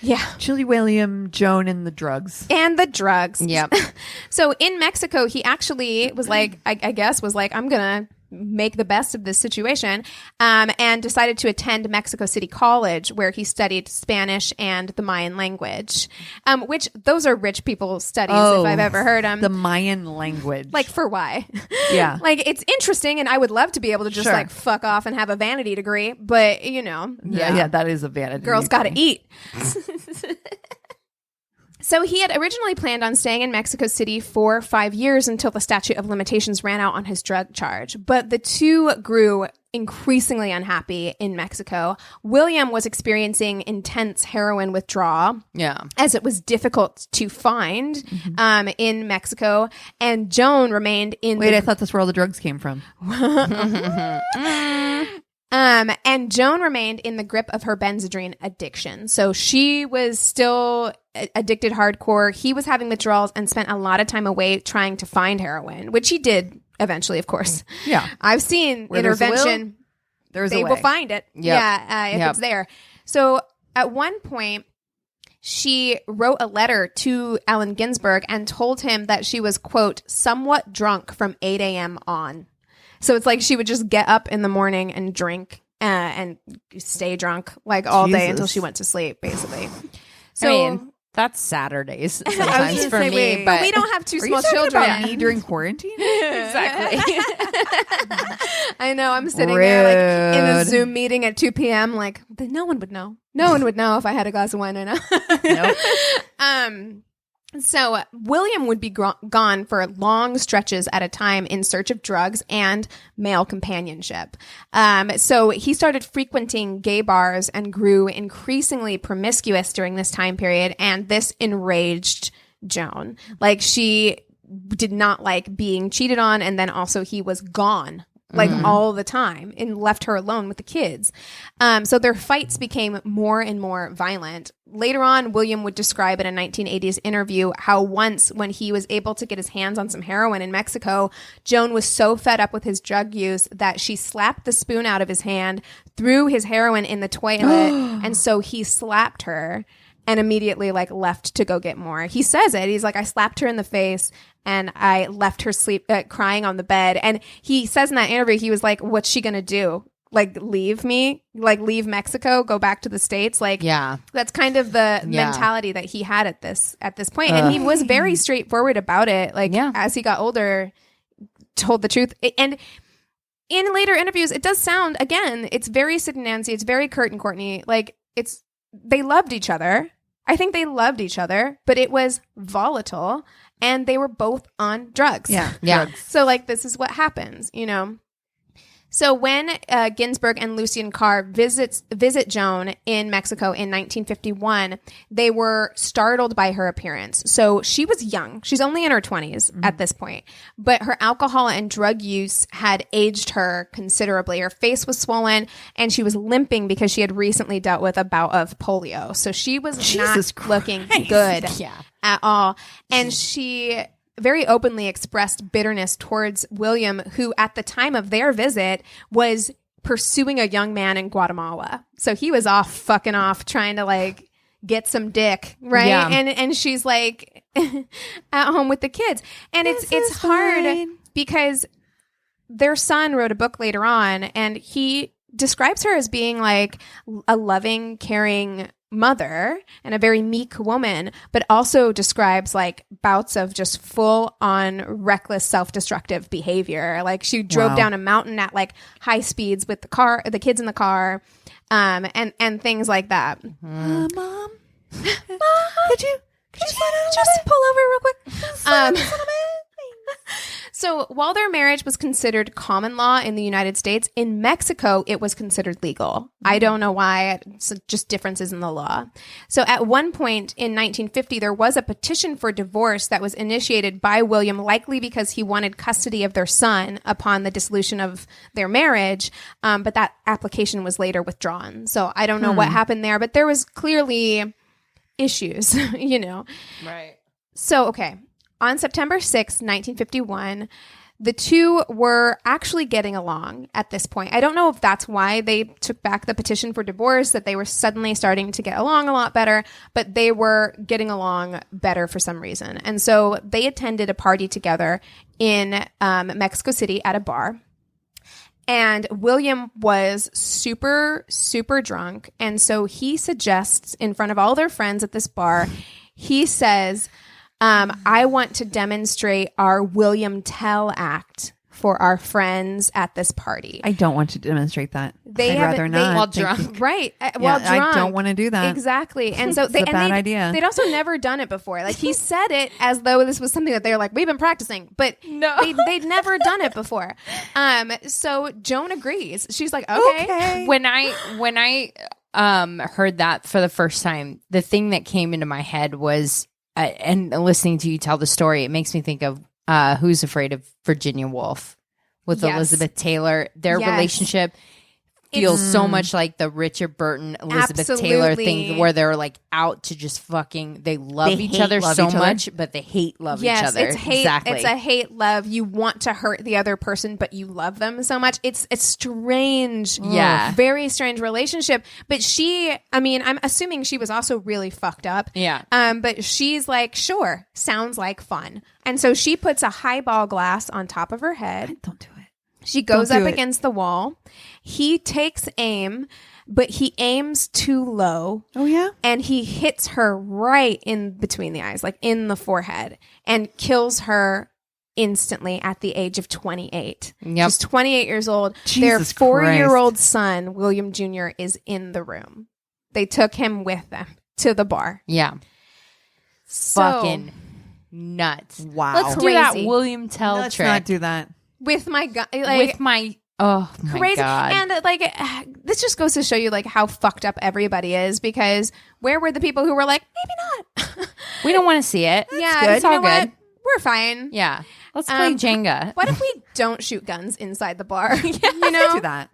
Yeah. Julie, William, Joan, and the drugs. And the drugs. Yep. So in Mexico, he actually was like, I guess, was like, I'm going to make the best of this situation, and decided to attend Mexico City College, where he studied Spanish and the Mayan language, which those are rich people studies, if I've ever heard them. The Mayan language. Like, for why? Yeah. Like, it's interesting, and I would love to be able to just, Sure. like, fuck off and have a vanity degree, but, you know. Yeah, that is a vanity. Girls got to eat. So he had originally planned on staying in Mexico City for 5 years until the statute of limitations ran out on his drug charge. But the two grew increasingly unhappy in Mexico. William was experiencing intense heroin withdrawal. Yeah. As it was difficult to find in Mexico. And Joan remained in Wait, I thought that's where all the drugs came from. And Joan remained in the grip of her Benzedrine addiction. So she was still addicted hardcore. He was having withdrawals and spent a lot of time away trying to find heroin, which he did eventually, of course. Yeah. I've seen Where there's a will, intervention. there's They a way. will find it. Yep. Yeah, if Yep. it's there. So at one point, she wrote a letter to Allen Ginsberg and told him that she was, quote, somewhat drunk from 8 a.m. on. So it's like she would just get up in the morning and drink and stay drunk like all day until she went to sleep, basically. So I mean, that's Saturdays sometimes for say, me, wait, but we don't have two Are small you talking children. about me during quarantine? exactly. I know. I'm sitting there like in a Rude. Zoom meeting at 2 p.m. Like no one would know. No one would know if I had a glass of wine or not. Nope. So William would be gone for long stretches at a time in search of drugs and male companionship. So he started frequenting gay bars and grew increasingly promiscuous during this time period. And this enraged Joan. Like, she did not like being cheated on. And then also he was gone like all the time and left her alone with the kids. So their fights became more and more violent. Later on, William would describe in a 1980s interview how once when he was able to get his hands on some heroin in Mexico, Joan was so fed up with his drug use that she slapped the spoon out of his hand, threw his heroin in the toilet, and so he slapped her and immediately like left to go get more. He says it. He's like, I slapped her in the face and I left her crying on the bed. And he says in that interview, he was like, what's she going to do? Like, leave me? Like, leave Mexico, go back to the States? Like, Yeah. that's kind of the mentality that he had at this point. And he was very straightforward about it. Like, as he got older, told the truth. And in later interviews, it does sound, again, it's very Sid and Nancy. It's very Kurt and Courtney. Like, they loved each other. I think they loved each other, but it was volatile and they were both on drugs. Yeah. Yeah. So, like, this is what happens, you know? So when Ginsberg and Lucien Carr visit Joan in Mexico in 1951, they were startled by her appearance. So she was young. She's only in her 20s at this point. But her alcohol and drug use had aged her considerably. Her face was swollen and she was limping because she had recently dealt with a bout of polio. So she was Jesus not looking good Yeah. at all. And she very openly expressed bitterness towards William, who at the time of their visit was pursuing a young man in Guatemala. So he was fucking off trying to like get some dick, right? Yeah. And she's like at home with the kids. And it's hard because their son wrote a book later on and he describes her as being like a loving, caring mother and a very meek woman, but also describes like bouts of just full on reckless self-destructive behavior. Like she drove down a mountain at like high speeds with the kids in the car, and things like that. Mom, could you Just pull over real quick. So while their marriage was considered common law in the United States, in Mexico, it was considered legal. I don't know why. It's just differences in the law. So at one point in 1950, there was a petition for divorce that was initiated by William, likely because he wanted custody of their son upon the dissolution of their marriage. But that application was later withdrawn. So I don't know what happened there, but there was clearly issues, you know. Right. So, okay. On September 6, 1951, the two were actually getting along at this point. I don't know if that's why they took back the petition for divorce, that they were suddenly starting to get along a lot better, but they were getting along better for some reason. And so they attended a party together in Mexico City at a bar. And William was super, super drunk. And so he suggests in front of all their friends at this bar, he says, I want to demonstrate our William Tell act for our friends at this party. I don't want to demonstrate that. I'd rather not. While drunk. Right. While drunk. I don't want to do that. Exactly. And so It's a bad idea. They'd also never done it before. Like he said it as though this was something that they're like, we've been practicing, but No. they'd never done it before. So Joan agrees. She's like, okay. When I heard that for the first time, the thing that came into my head was, and listening to you tell the story, it makes me think of Who's Afraid of Virginia Woolf with Yes. Elizabeth Taylor. Their Yes. relationship feels so much like the Richard Burton, Elizabeth Taylor thing, Absolutely. where they're like out to just fucking, they love They each hate other love so each other. much, but they hate love Yes, each other. it's hate. Exactly. It's a hate love. You want to hurt the other person, but you love them so much. It's strange. Yeah. Very strange relationship. But I'm assuming she was also really fucked up. Yeah. But she's like, sure, sounds like fun. And so she puts a highball glass on top of her head. Don't do it. She goes Don't do up it. against the wall. He takes aim, but he aims too low. Oh, yeah? And he hits her right in between the eyes, like in the forehead, and kills her instantly at the age of 28. Yep. She's 28 years old. Jesus Their 4-year-old son, William Jr., is in the room. They took him with them to the bar. Yeah. So, Fucking nuts. Wow. Let's do that Crazy. William Tell Let's trick. not do that. with my gun, With my, oh my crazy. God. And this just goes to show you like how fucked up everybody is, because where were the people who were like, maybe not? We don't want to see it. Yeah, good. It's all you know good. what? We're fine. Yeah. Let's play Jenga. What if we don't shoot guns inside the bar? You Let's know? do that.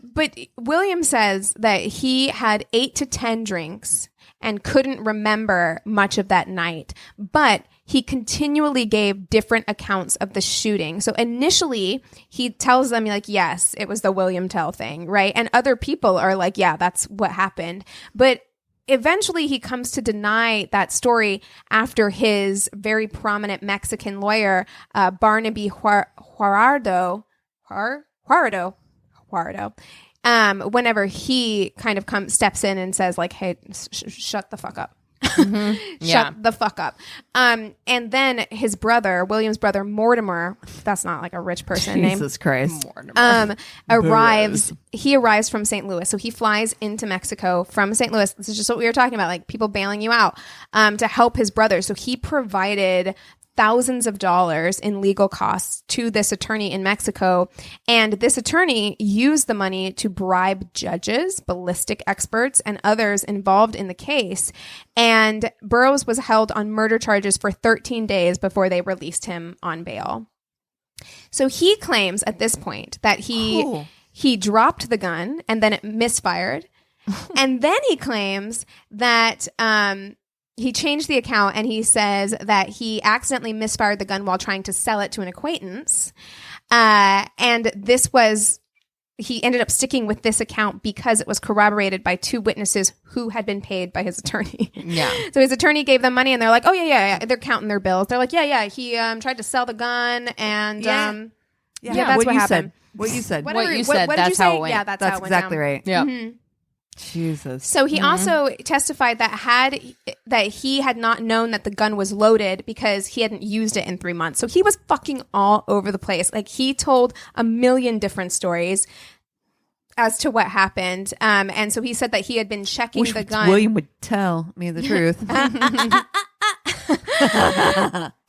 But William says that he had 8 to 10 drinks and couldn't remember much of that night, but he continually gave different accounts of the shooting. So initially he tells them like, yes, it was the William Tell thing, right? And other people are like, yeah, that's what happened. But eventually he comes to deny that story after his very prominent Mexican lawyer, Barnaby Juarado, whenever he kind of steps in and says like, hey, shut the fuck up. Shut the fuck up. And then his brother, William's brother, Mortimer, that's not like a rich person name. Jesus Christ. Arrives. He arrives from St. Louis. So he flies into Mexico from St. Louis. This is just what we were talking about, like people bailing you out, to help his brother. So he provided thousands of dollars in legal costs to this attorney in Mexico. And this attorney used the money to bribe judges, ballistic experts, and others involved in the case. And Burroughs was held on murder charges for 13 days before they released him on bail. So he claims at this point that he dropped the gun and then it misfired. And then he claims that he changed the account, and he says that he accidentally misfired the gun while trying to sell it to an acquaintance. And he ended up sticking with this account because it was corroborated by 2 witnesses who had been paid by his attorney. Yeah. So his attorney gave them money, and they're like, oh, yeah. They're counting their bills. They're like, yeah. He tried to sell the gun, and Yeah. that's what you happened. said. What you said. What you said, did that's you say? how it went. Yeah, that's how That's it went exactly down. right. Yeah. Jesus. So he also testified that he had not known that the gun was loaded because he hadn't used it in 3 months. So he was fucking all over the place. Like he told a million different stories as to what happened. And so he said that he had been checking Wish the gun. William would tell me the truth.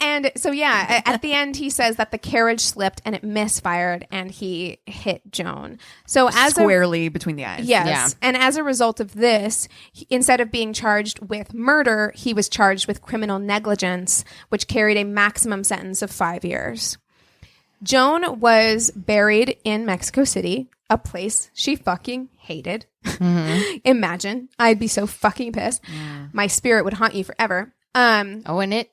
And so, yeah, at the end, he says that the carriage slipped and it misfired and he hit Joan. So Squarely between the eyes. Yes. Yeah. And as a result of this, instead of being charged with murder, he was charged with criminal negligence, which carried a maximum sentence of 5 years. Joan was buried in Mexico City, a place she fucking hated. Imagine. I'd be so fucking pissed. My spirit would haunt you forever. And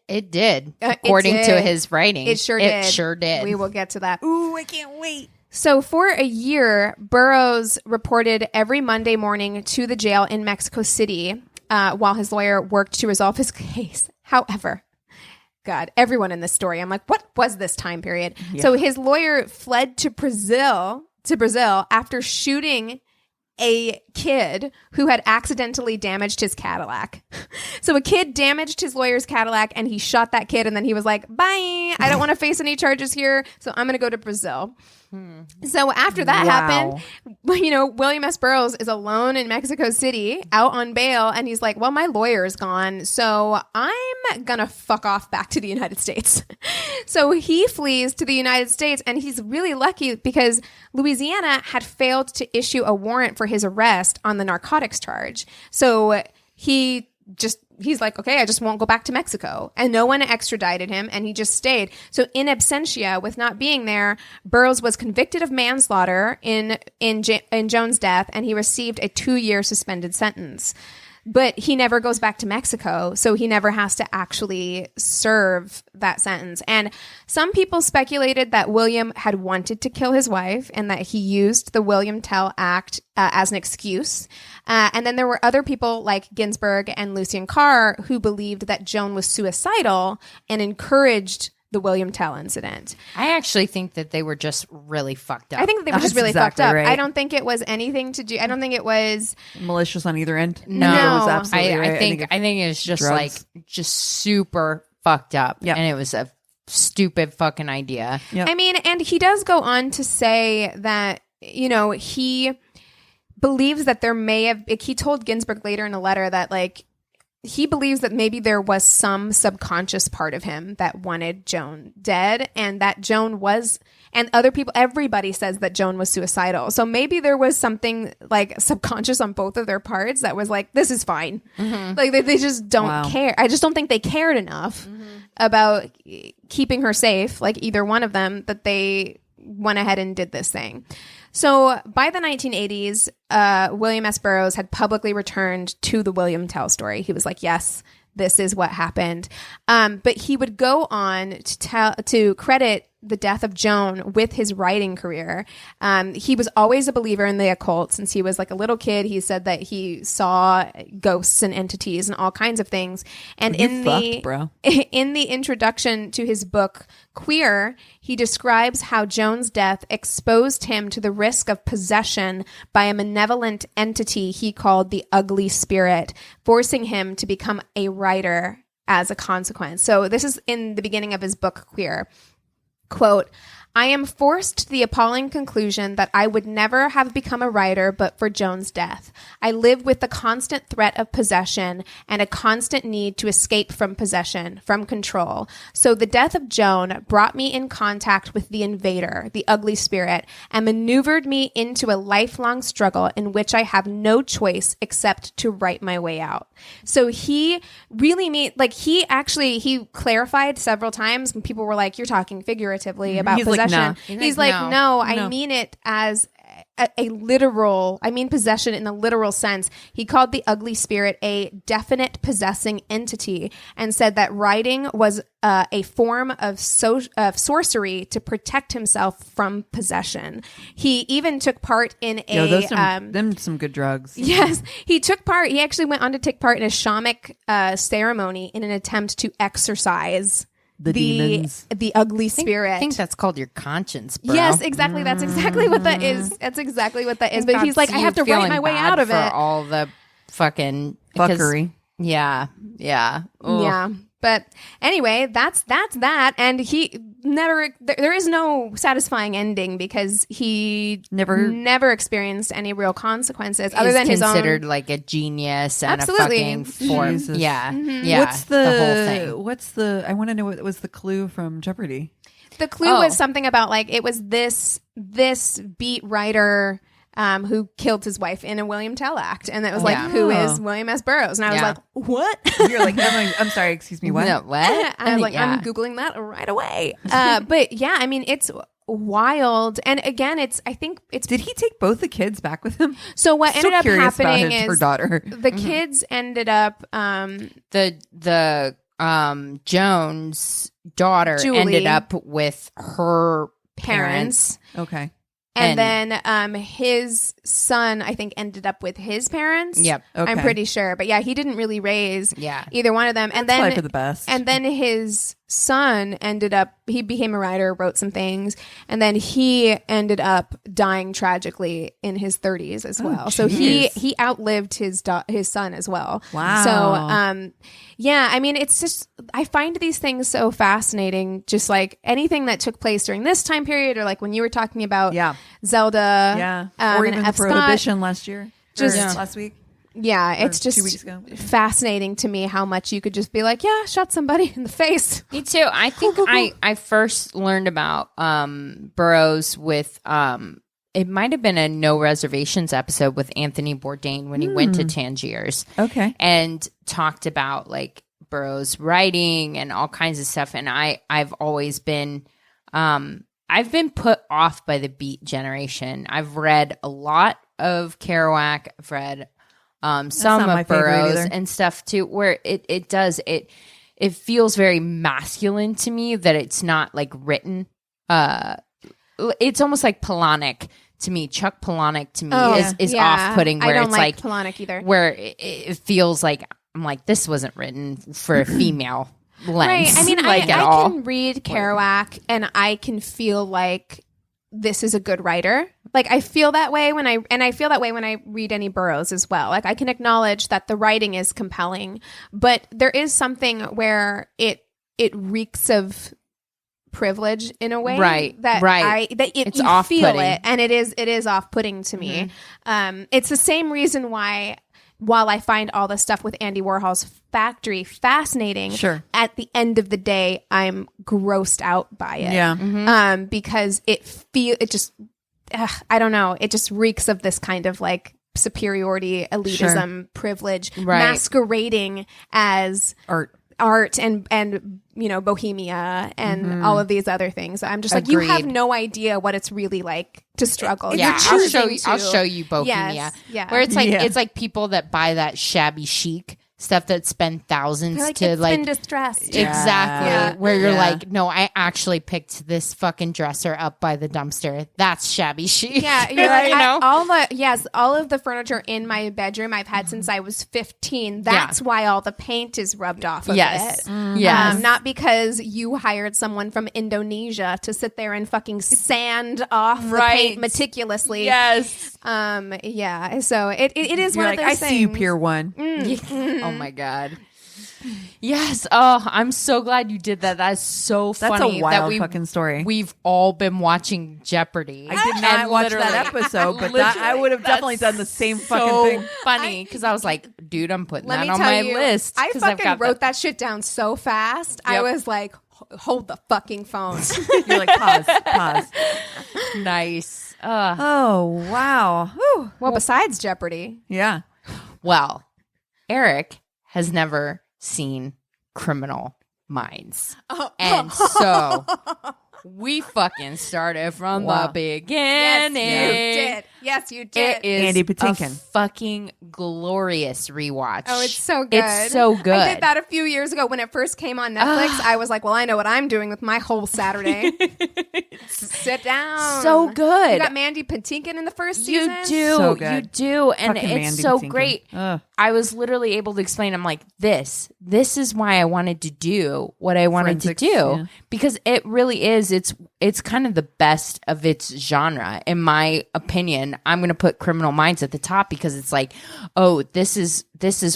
it did, according to his writing. It sure did. It sure did. We will get to that. Ooh, I can't wait. So for a year, Burroughs reported every Monday morning to the jail in Mexico City while his lawyer worked to resolve his case. However, God, everyone in this story, I'm like, what was this time period? Yeah. So his lawyer fled to Brazil after shooting a kid who had accidentally damaged his Cadillac. So a kid damaged his lawyer's Cadillac and he shot that kid, and then he was like, bye, I don't want to face any charges here, so I'm going to go to Brazil. So after that happened, William S. Burroughs is alone in Mexico City out on bail, and he's like, well, my lawyer is gone, so I'm gonna fuck off back to the United States. So he flees to the United States, and he's really lucky because Louisiana had failed to issue a warrant for his arrest on the narcotics charge. So he's like, okay, I just won't go back to Mexico. And no one extradited him, and he just stayed. So in absentia, with not being there, Burroughs was convicted of manslaughter in Jones' death, and he received a 2-year suspended sentence. But he never goes back to Mexico, so he never has to actually serve that sentence. And some people speculated that William had wanted to kill his wife and that he used the William Tell Act as an excuse. And then there were other people like Ginsburg and Lucien Carr who believed that Joan was suicidal and encouraged the William Tell incident. I actually think that they were just really fucked up. I think they were just really fucked up. Right. I don't think it was anything to do. I don't think it was malicious on either end. No, it was absolutely I think it was just drugs. Just super fucked up. Yep. And it was a stupid fucking idea. Yep. I mean, and he does go on to say that, he believes that there may have, he told Ginsburg later in a letter that he believes that maybe there was some subconscious part of him that wanted Joan dead, and that Joan was, and other people, everybody says that Joan was suicidal. So maybe there was something subconscious on both of their parts that was like, this is fine. Mm-hmm. They just don't care. I just don't think they cared enough about keeping her safe, either one of them, that they went ahead and did this thing. So by the 1980s, William S. Burroughs had publicly returned to the William Tell story. He was like, yes, this is what happened. But he would go on to credit the death of Joan with his writing career. He was always a believer in the occult since he was a little kid. He said that he saw ghosts and entities and all kinds of things. And in the introduction to his book, Queer, he describes how Joan's death exposed him to the risk of possession by a malevolent entity he called the Ugly Spirit, forcing him to become a writer as a consequence. So this is in the beginning of his book, Queer. Quote, I am forced to the appalling conclusion that I would never have become a writer but for Joan's death. I live with the constant threat of possession and a constant need to escape from possession, from control. So the death of Joan brought me in contact with the invader, the Ugly Spirit, and maneuvered me into a lifelong struggle in which I have no choice except to write my way out. So he really he clarified several times when people were like, you're talking figuratively about possession. He's like, no, I mean it as a literal, I mean possession in the literal sense. He called the Ugly Spirit a definite possessing entity and said that writing was a form of sorcery to protect himself from possession. He even took part in some good drugs. Yes, he actually went on to take part in a shamanic ceremony in an attempt to exorcise the demons, the Ugly Spirit. I think that's called your conscience, bro. Yes, exactly. That's exactly what that is. That's exactly what that is. But he's like, I have to write my way out of it. All the fucking fuckery. Yeah. Ugh. Yeah. But anyway, that's that. And he never, there is no satisfying ending because he never experienced any real consequences other than his own. Considered like a genius and Absolutely. a fucking force. Yeah. Mm-hmm. Yeah. What's the whole thing? I want to know what was the clue from Jeopardy? The clue was something about it was this beat writer who killed his wife in a William Tell Act. And it was who is William S. Burroughs? And I was like, what? You're like, I'm sorry, excuse me, what? No, what? I was like, I'm Googling that right away. But yeah, I mean, it's wild. And again, I think it's... Did he take both the kids back with him? So what ended up happening is her daughter. The kids ended up... The Joan's daughter Julie. ended up with her parents. Okay. And then his son, I think, ended up with his parents. Yep. Okay. I'm pretty sure. But yeah, he didn't really raise Yeah. either one of them. And Probably then for the best. And then his son ended up, he became a writer, wrote some things, and then he ended up dying tragically in his 30s as well. So he outlived his son as well. Wow. So yeah, I mean, it's just, I find these things so fascinating, just like anything that took place during this time period, or like when you were talking about Zelda, or and even F. Prohibition last year, Just- last week. Yeah, it's 2 just weeks ago. fascinating to me how much you could just be like, yeah, shot somebody in the face. Me too. I think I first learned about Burroughs with it might have been a No Reservations episode with Anthony Bourdain when he went to Tangiers. Okay. And talked about like Burroughs writing and all kinds of stuff. And I've always been I've been put off by the Beat generation. I've read a lot of Kerouac. I've read some not my of favorite Burroughs either. and stuff too, where it feels very masculine to me that it's not like written. It's almost like Palahniuk to me. Chuck Palahniuk to me is off-putting. Where I don't it's like like Palahniuk either. where it feels like I'm like, this wasn't written for a female lens. Right. I mean, like I at all. can read Kerouac and I can feel like this is a good writer. Like I feel that way when I feel that way when I read any Burroughs as well. Like I can acknowledge that the writing is compelling, but there is something where it reeks of privilege in a way, Right, that right. It's It's you feel off-putting. it, and it is off-putting to me. It's the same reason why, while I find all the stuff with Andy Warhol's factory fascinating, Sure. at the end of the day, I'm grossed out by it. Yeah. Because it just I don't know, it just reeks of this kind of like superiority, elitism, privilege, Right. masquerading as Art and you know, bohemia and all of these other things. I'm just like, you have Agreed. no idea what it's really like to struggle. Yeah, You're I'll choosing show to- you Bohemia. Yes, yeah. Where it's like Yeah. it's like people that buy that shabby chic stuff that spend thousands They're like, to it's like been distressed. exactly Yeah. where you're Yeah. like, no, I actually picked this fucking dresser up by the dumpster. That's shabby chic. Yeah, you're like, you know. all of the furniture in my bedroom I've had since I was 15. That's why all the paint is rubbed off of Yes. it. Yes. Not because you hired someone from Indonesia to sit there and fucking sand off the Right. paint meticulously. Yes. Yeah. So it is You're one like, of I those see you, things. Pier 1. Oh my god. Yes. Oh, I'm so glad you did that. That's so That's funny. a wild that fucking story. We've all been watching Jeopardy. I did not And watch that literally- episode, but that, I would have definitely done the same fucking so thing. funny because I was like, dude, I'm putting Let that me on tell my you, list. I 'cause I've fucking got wrote that shit down so fast. I Yep. was like, hold the fucking phone. You're like, pause. Nice. Oh, wow. Whew. Well, besides Jeopardy. Yeah. Well, Eric has never seen Criminal Minds. And so we fucking started from Wow. the beginning. Yes, you did. It is Andy a Patinkin. fucking glorious rewatch. Oh, it's so good. It's so good. I did that a few years ago when it first came on Netflix. I was like, well, I know what I'm doing with my whole Saturday. Sit down. So good. You got Mandy Patinkin in the first You season. do. So good. You do. And Fucking it's Mandy so Patinkin. great. Ugh. I was literally able to explain. I'm like, this is why I wanted to do what I wanted Forensics, to do yeah. because it really is. It's kind of the best of its genre, in my opinion. I'm going to put Criminal Minds at the top because it's like, oh, this is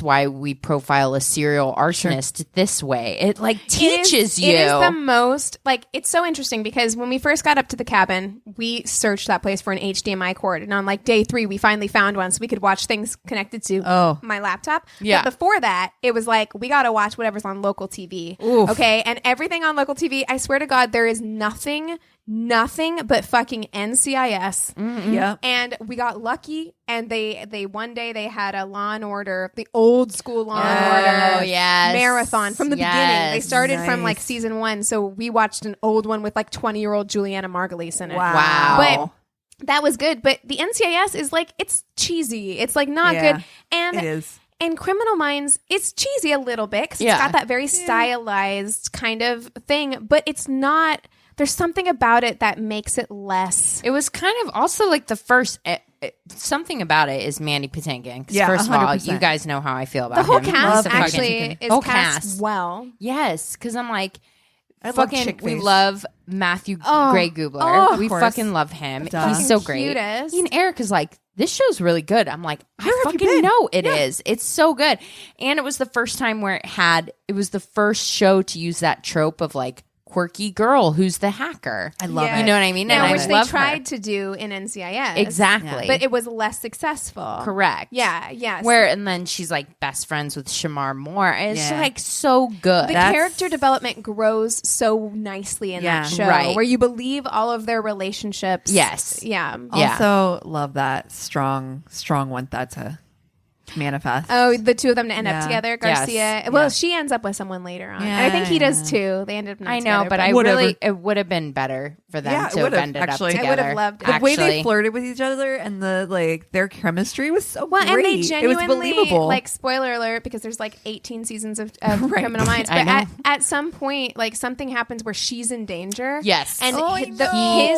why we profile a serial arsonist this way. It like teaches you. It is the most, like, it's so interesting because when we first got up to the cabin, we searched that place for an HDMI cord. And on like day 3, we finally found one so we could watch things connected to my laptop. Yeah. But before that, it was like, we got to watch whatever's on local TV. Oof. Okay. And everything on local TV, I swear to God, there is nothing but fucking NCIS. Yeah. And we got lucky, and they one day they had a Law and Order, the old school Law and Order yes. marathon from the beginning. They Yes. started from like Nice. season 1, so we watched an old one with like 20-year-old Juliana Margulies in it. Wow. But that was good. But the NCIS is like, it's cheesy. It's like not Yeah, good. And it is. And Criminal Minds, it's cheesy a little bit because Yeah. it's got that very stylized kind of thing, but it's not. There's something about it that makes it less. It was kind of also like the first. Something about it is Mandy Patinkin. 'Cause Yeah, first of all, 100%. you guys know how I feel about The whole him. cast Love him. actually is Whole cast cast. well. Yes, because I'm like, I love fucking, chick we face. love Matthew Oh. Gray Gubler. Oh, we of course. fucking love him. Duh. He's so great. Cutest. And Eric is like, this show's really good. I'm like, I Where have you fucking been? know it is. It's so good. And it was the first time where it was the first show to use that trope of like quirky girl who's the hacker. I love Yeah. it. You know what I mean? Now, and which I they love tried her. to do in NCIS. Exactly. But it was less successful. Correct. Yeah, yes. And then she's like best friends with Shamar Moore. And it's Yeah. like so good. the character development grows so nicely in Yeah. that show, Right. where you believe all of their relationships. Yes. Yeah. Yeah. Also, love that strong want that to manifest. Oh, the two of them to end Yeah. up together, Yes. Garcia. Well, Yeah. she ends up with someone later on. Yeah, And I think he does yeah. too. They ended up not I know, together, but I Whatever. really, it would have been better for them Yeah, it to have would've, ended actually. up I together. would've loved it. the way they Actually. flirted with each other and their chemistry was so Well, great. and they it was genuinely, believable. like, spoiler alert, because there's like 18 seasons of Right. Criminal Minds, I but know. at some point, like, something happens where she's in danger. Yes. And Oh, I his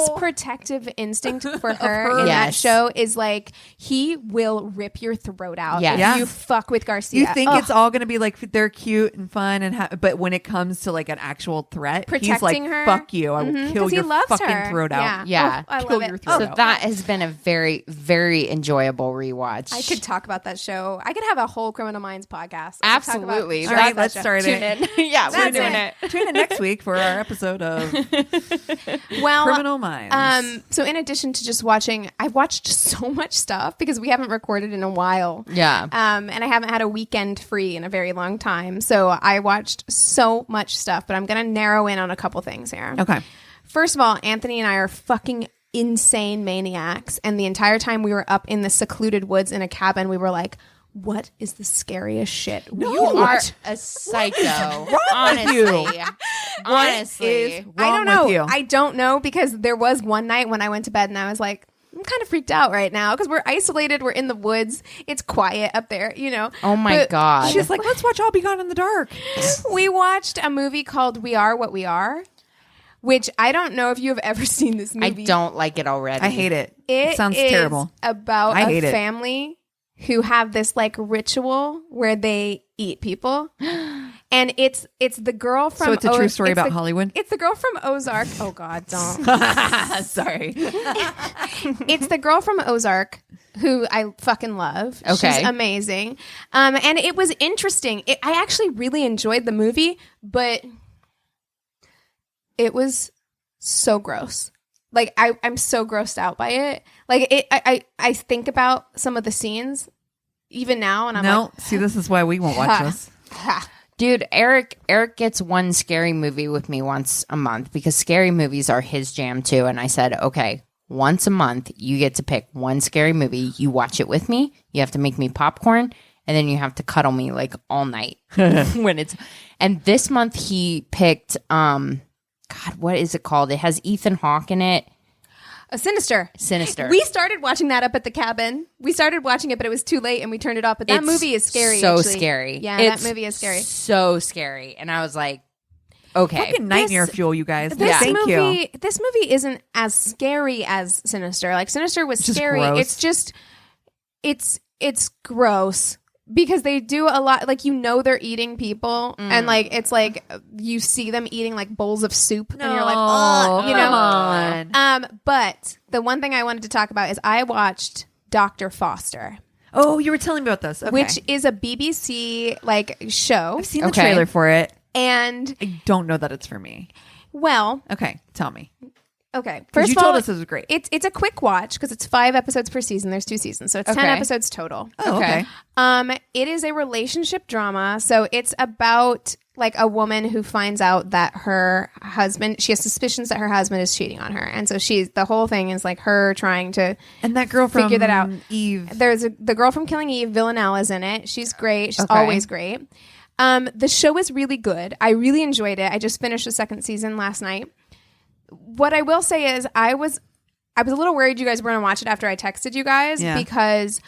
know. protective instinct for her her. in that Yes. show is like, he will rip your throat out Yes. if Yeah. you fuck with Garcia. you think Ugh. it's all going to be like they're cute and fun but when it comes to like an actual threat, he's like, Protecting her. "Fuck you! I will kill 'Cause he your loves fucking her. throat out." Yeah. Oh, I Kill love your it. throat So out. that has been a very, very enjoyable rewatch. I could talk about that show. I could have a whole Criminal Minds podcast. I could talk about Absolutely. All shows right, that let's show. start Tune it. in. Yeah, we're That's doing it. it. Tune in next week for our episode of Well, Criminal Minds. so in addition to just watching, I've watched so much stuff because we haven't recorded in a while. Yeah. And I haven't had a weekend free in a very long time. So I watched so much stuff, but I'm going to narrow in on a couple things here. Okay. First of all, Anthony and I are fucking insane maniacs. And the entire time we were up in the secluded woods in a cabin, we were like, what is the scariest shit we You can are watch? a psycho. with Honestly. you? Honestly. is I wrong don't know. with you? I don't know because there was one night when I went to bed and I was like, I'm kind of freaked out right now because we're isolated. We're in the woods. It's quiet up there, you know. Oh my But God. She's like, "Let's watch I'll Be Gone in the Dark." We watched a movie called We Are What We Are, which I don't know if you have ever seen this I movie. don't like it already. I hate it. It sounds is terrible. about I a hate it. family who have this like ritual where they eat people. And it's the girl from So it's a true story it's about the- Hollywood? It's the girl from Ozark. Oh God, don't. Sorry. It's the girl from Ozark who I fucking love. Okay. She's amazing. And it was interesting. I actually really enjoyed the movie, but it was so gross. Like I'm so grossed out by it. Like I think about some of the scenes even now, and I'm No, like, see, this is why we won't watch this. ha. Dude, Eric gets one scary movie with me once a month because scary movies are his jam too. And I said, okay, once a month, you get to pick one scary movie. You watch it with me. You have to make me popcorn, and then you have to cuddle me like all night when it's. And this month he picked, God, what is it called? It has Ethan Hawke in it. A Sinister. Sinister. We started watching that up at the cabin. We started watching it, but it was too late, and we turned it off. But that It's movie is scary. So actually. scary. Yeah, It's that movie is scary. So scary. And I was like, okay. Fucking nightmare fuel, you guys. This Thank you. movie, this movie isn't as scary as Sinister. Like Sinister was Just scary. gross. It's just, it's gross because they do a lot. Like they're eating people, and like it's like you see them eating like bowls of soup, and you're like, oh, you know. Come on. But the one thing I wanted to talk about is I watched Dr. Foster, Oh, you were telling me about this. Okay. which is a BBC like show, I've seen the Okay. trailer for it. and I don't know that it's for me. well, Okay, tell me. okay. 'Cause First you of all, told us it was great. It's a quick watch because it's 5 episodes per season. There's 2 seasons, so it's 10 Okay. episodes total. Oh, okay. It is a relationship drama. So it's about like a woman who finds out that her husband, she has suspicions that her husband is cheating on her. And so the whole thing is like her trying to And that girl from figure that out. Eve. There's the girl from Killing Eve, Villanella's in it. She's great. She's Okay. always great. The show is really good. I really enjoyed it. I just finished the 2nd season last night. What I will say is I was a little worried you guys were going to watch it after I texted you guys Yeah. because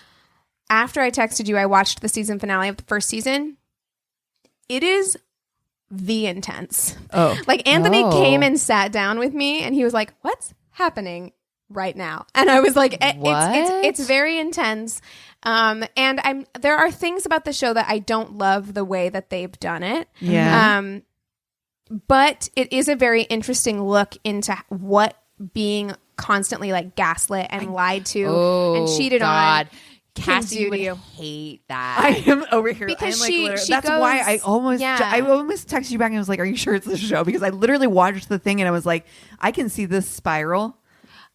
after I texted you, I watched the season finale of the first season. It is the intense. Oh. Like Anthony came and sat down with me and he was like, what's happening right now? And I was like, it's very intense. And there are things about the show that I don't love the way that they've done it. Yeah. But it is a very interesting look into what being constantly like gaslit and lied to and cheated on. Cassie would hate that. I am over here because that's why I almost texted you back and was like, are you sure it's the show? Because I literally watched the thing and I was like, I can see this spiral.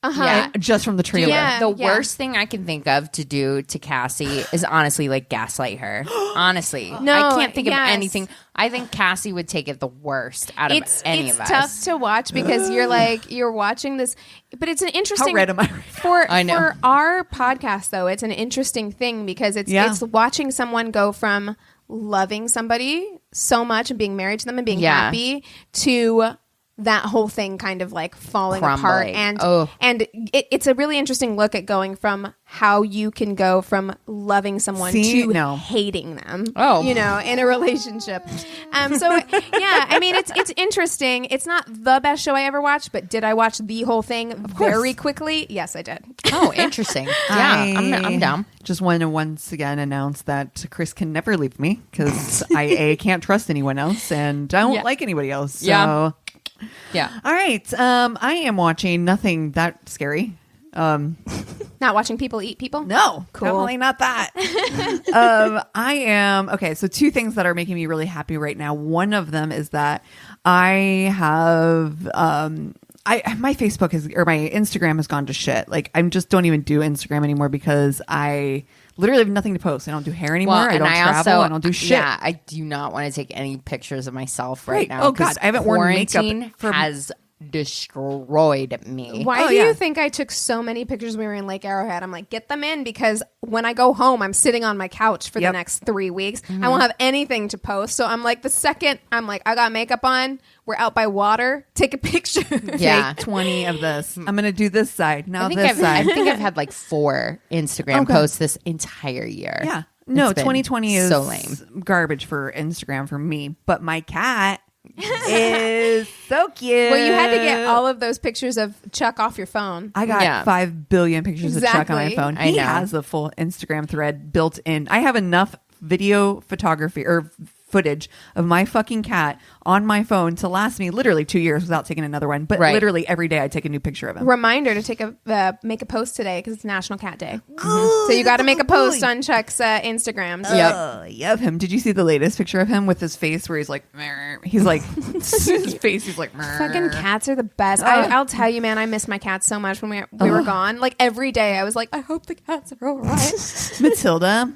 Yeah, just from the trailer. Yeah, the worst thing I can think of to do to Cassie is honestly like gaslight her. Honestly, no, I can't think of anything. I think Cassie would take it the worst out of any of us. It's tough to watch because you're watching this, but it's an interesting. How red am I? For our podcast, though, it's an interesting thing because it's watching someone go from loving somebody so much and being married to them and being happy to that whole thing kind of like falling apart. And it's a really interesting look at going from how you can go from loving someone to hating them, in a relationship. So yeah, I mean, it's interesting. It's not the best show I ever watched, but did I watch the whole thing very quickly? Yes, I did. Oh, interesting. Yeah, I'm down. Just want to once again announce that Chris can never leave me because I can't trust anyone else and I don't like anybody else. So. Yeah. All right. I am watching nothing that scary. Not watching people eat people? No, definitely not that. I am. Okay. So 2 things that are making me really happy right now. One of them is that I have, my Facebook my Instagram has gone to shit. Like I just don't even do Instagram anymore because I literally have nothing to post. I don't do hair anymore. I don't travel. I don't do shit. Yeah, I do not want to take any pictures of myself right now. Oh God, I haven't worn makeup has destroyed me. Why do you think I took so many pictures when we were in Lake Arrowhead? I'm like, get them in because when I go home, I'm sitting on my couch for the next 3 weeks. I won't have anything to post. So I'm like, the second I'm like, I got makeup on, we're out by water, take a picture. Take 20 of this. I'm going to do this side. Now I this side. I think I've had like 4 Instagram posts this entire year. Yeah. No, 2020 is so lame. Garbage for Instagram for me. But my cat is so cute. Well, you had to get all of those pictures of Chuck off your phone. I got 5 billion pictures of Chuck on my phone. He has a full Instagram thread built in. I have enough video photography or footage of my fucking cat on my phone to last me literally 2 years without taking another one. But literally every day I take a new picture of him. Reminder to take make a post today because it's National Cat Day. So you got to make a post on Chuck's Instagram. So. Yep. Him. Did you see the latest picture of him with his face where he's like, he's like, his face, he's like, fucking cats are the best. I'll tell you, man, I miss my cats so much when we were gone. Like every day I was like, I hope the cats are all right. Matilda.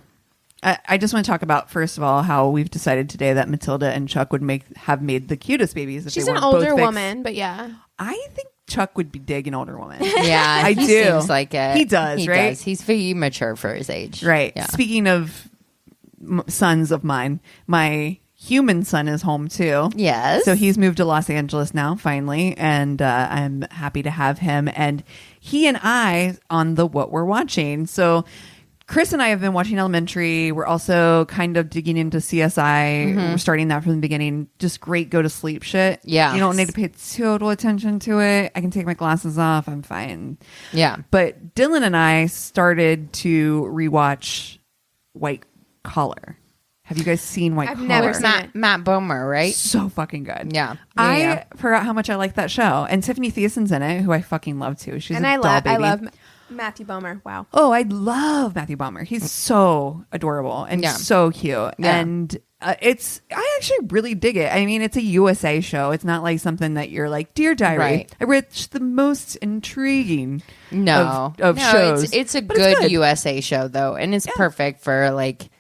I just want to talk about, first of all, how we've decided today that Matilda and Chuck would have made the cutest babies if She's they an weren't older both woman, but yeah. I think Chuck would be dig an older woman. Yeah, I do. Seems like it. He does, right? Does. He's very mature for his age. Right. Yeah. Speaking of sons of mine, my human son is home too. Yes. So he's moved to Los Angeles now, finally, and I'm happy to have him. And he and I on the What We're Watching. So Chris and I have been watching Elementary. We're also kind of digging into CSI. We're starting that from the beginning. Just great go to sleep shit. Yeah. You don't need to pay total attention to it. I can take my glasses off. I'm fine. Yeah. But Dylan and I started to rewatch White Collar. Have you guys seen White Collar? I've never seen it. Matt Bomer, right? So fucking good. Yeah. I forgot how much I like that show. And Tiffany Thiessen's in it, who I fucking love too. She's a doll baby. I love Matthew Bomer. Wow. Oh, I love Matthew Bomer. He's so adorable and so cute. Yeah. And I actually really dig it. I mean, it's a USA show. It's not like something that you're like, Dear Diary. Right. I read the most intriguing of shows. It's a good USA show though. And it's perfect for like,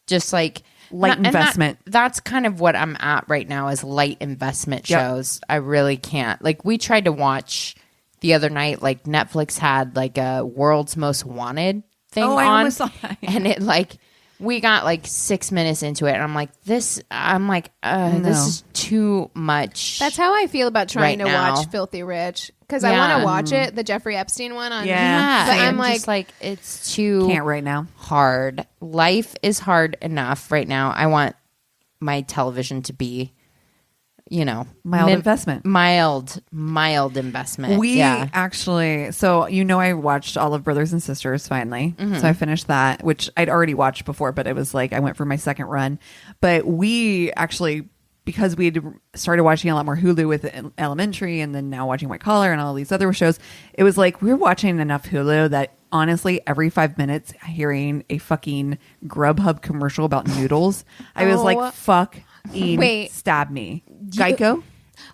just like light investment. That's kind of what I'm at right now is light investment shows. I really can't. Like we tried to watch the other night, like Netflix had like a World's Most Wanted thing on. I almost saw that. And it like we got like 6 minutes into it, and I'm like, this is too much. That's how I feel about trying right to now. watch Filthy Rich, because I want to watch it, the Jeffrey Epstein one on. Yeah, but I'm just like it's too Can't right now. hard. Life is hard enough right now. I want my television to be, Mild investment. Mild investment. We actually, so I watched all of Brothers and Sisters finally. Mm-hmm. So I finished that, which I'd already watched before, but it was like I went for my second run. But we actually, because we had started watching a lot more Hulu with Elementary, and then now watching White Collar and all these other shows, it was like we were watching enough Hulu that honestly, every 5 minutes, hearing a fucking Grubhub commercial about noodles, I was like, fuck. Wait. Stab me. Geico?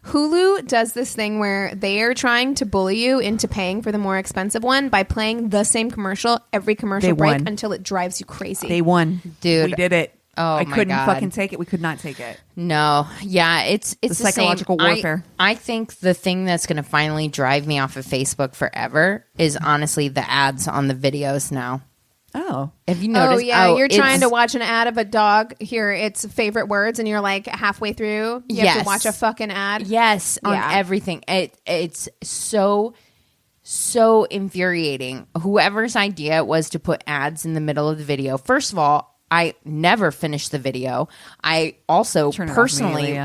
Hulu does this thing where they are trying to bully you into paying for the more expensive one by playing the same commercial every commercial break until it drives you crazy. They won. Dude. We did it. Oh, I my couldn't God. fucking take it. We could not take it. No. Yeah, it's the psychological same. warfare. I think the thing that's going to finally drive me off of Facebook forever is honestly the ads on the videos now. Oh. Have you noticed? You're trying to watch an ad of a dog, hear its favorite words, and you're like halfway through. You have to watch a fucking ad. Yes, on everything. It's so infuriating. Whoever's idea it was to put ads in the middle of the video. First of all, I never finish the video. I also personally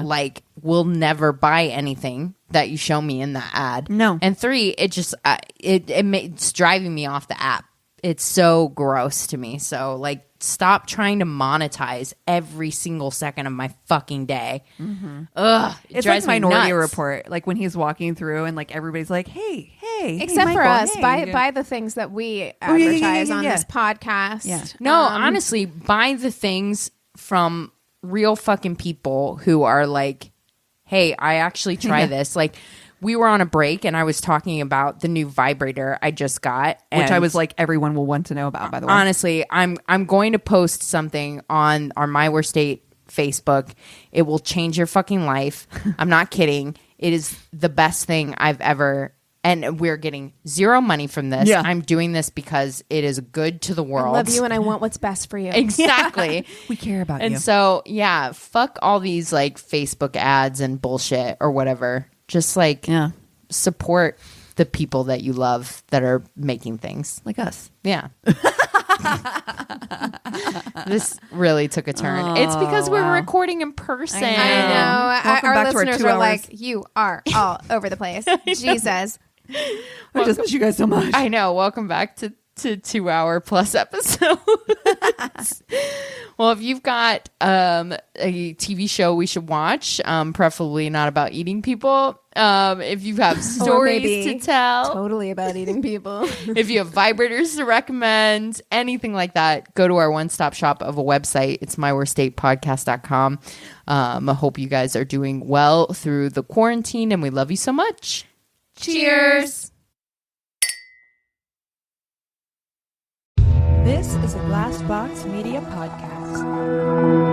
will never buy anything that you show me in that ad. No. And 3, it just it's driving me off the app. It's so gross to me. So like, stop trying to monetize every single second of my fucking day. Mm-hmm. Ugh, it's like Minority Report. Like when he's walking through and like everybody's like, hey, except for Michael, us, hey. buy the things that we advertise on this podcast. Yeah. No, honestly, buy the things from real fucking people who are like, hey, I actually try this. Like, we were on a break and I was talking about the new vibrator I just got, which I was like, everyone will want to know about, by the way. Honestly, I'm going to post something on our My Worst Date Facebook. It will change your fucking life. I'm not kidding. It is the best thing I've ever, and we're getting zero money from this. Yeah. I'm doing this because it is good to the world. I love you and I want what's best for you. Exactly. We care about you. And so, yeah, fuck all these like Facebook ads and bullshit or whatever. Just like support the people that you love that are making things. Like us. Yeah. This really took a turn. It's because we were recording in person. I know. Welcome Our back to our listeners 2 are hours. like, you are all over the place. Jesus. I just miss you guys so much. I know. Welcome back to 2 hour plus episodes. Well, if you've got a TV show we should watch, preferably not about eating people, if you have stories to tell, Totally about eating people. if you have vibrators to recommend, anything like that, go to our one-stop shop of a website. It's myworstdatepodcast.com. I hope you guys are doing well through the quarantine, and we love you so much. Cheers. This is a Glass Box Media podcast.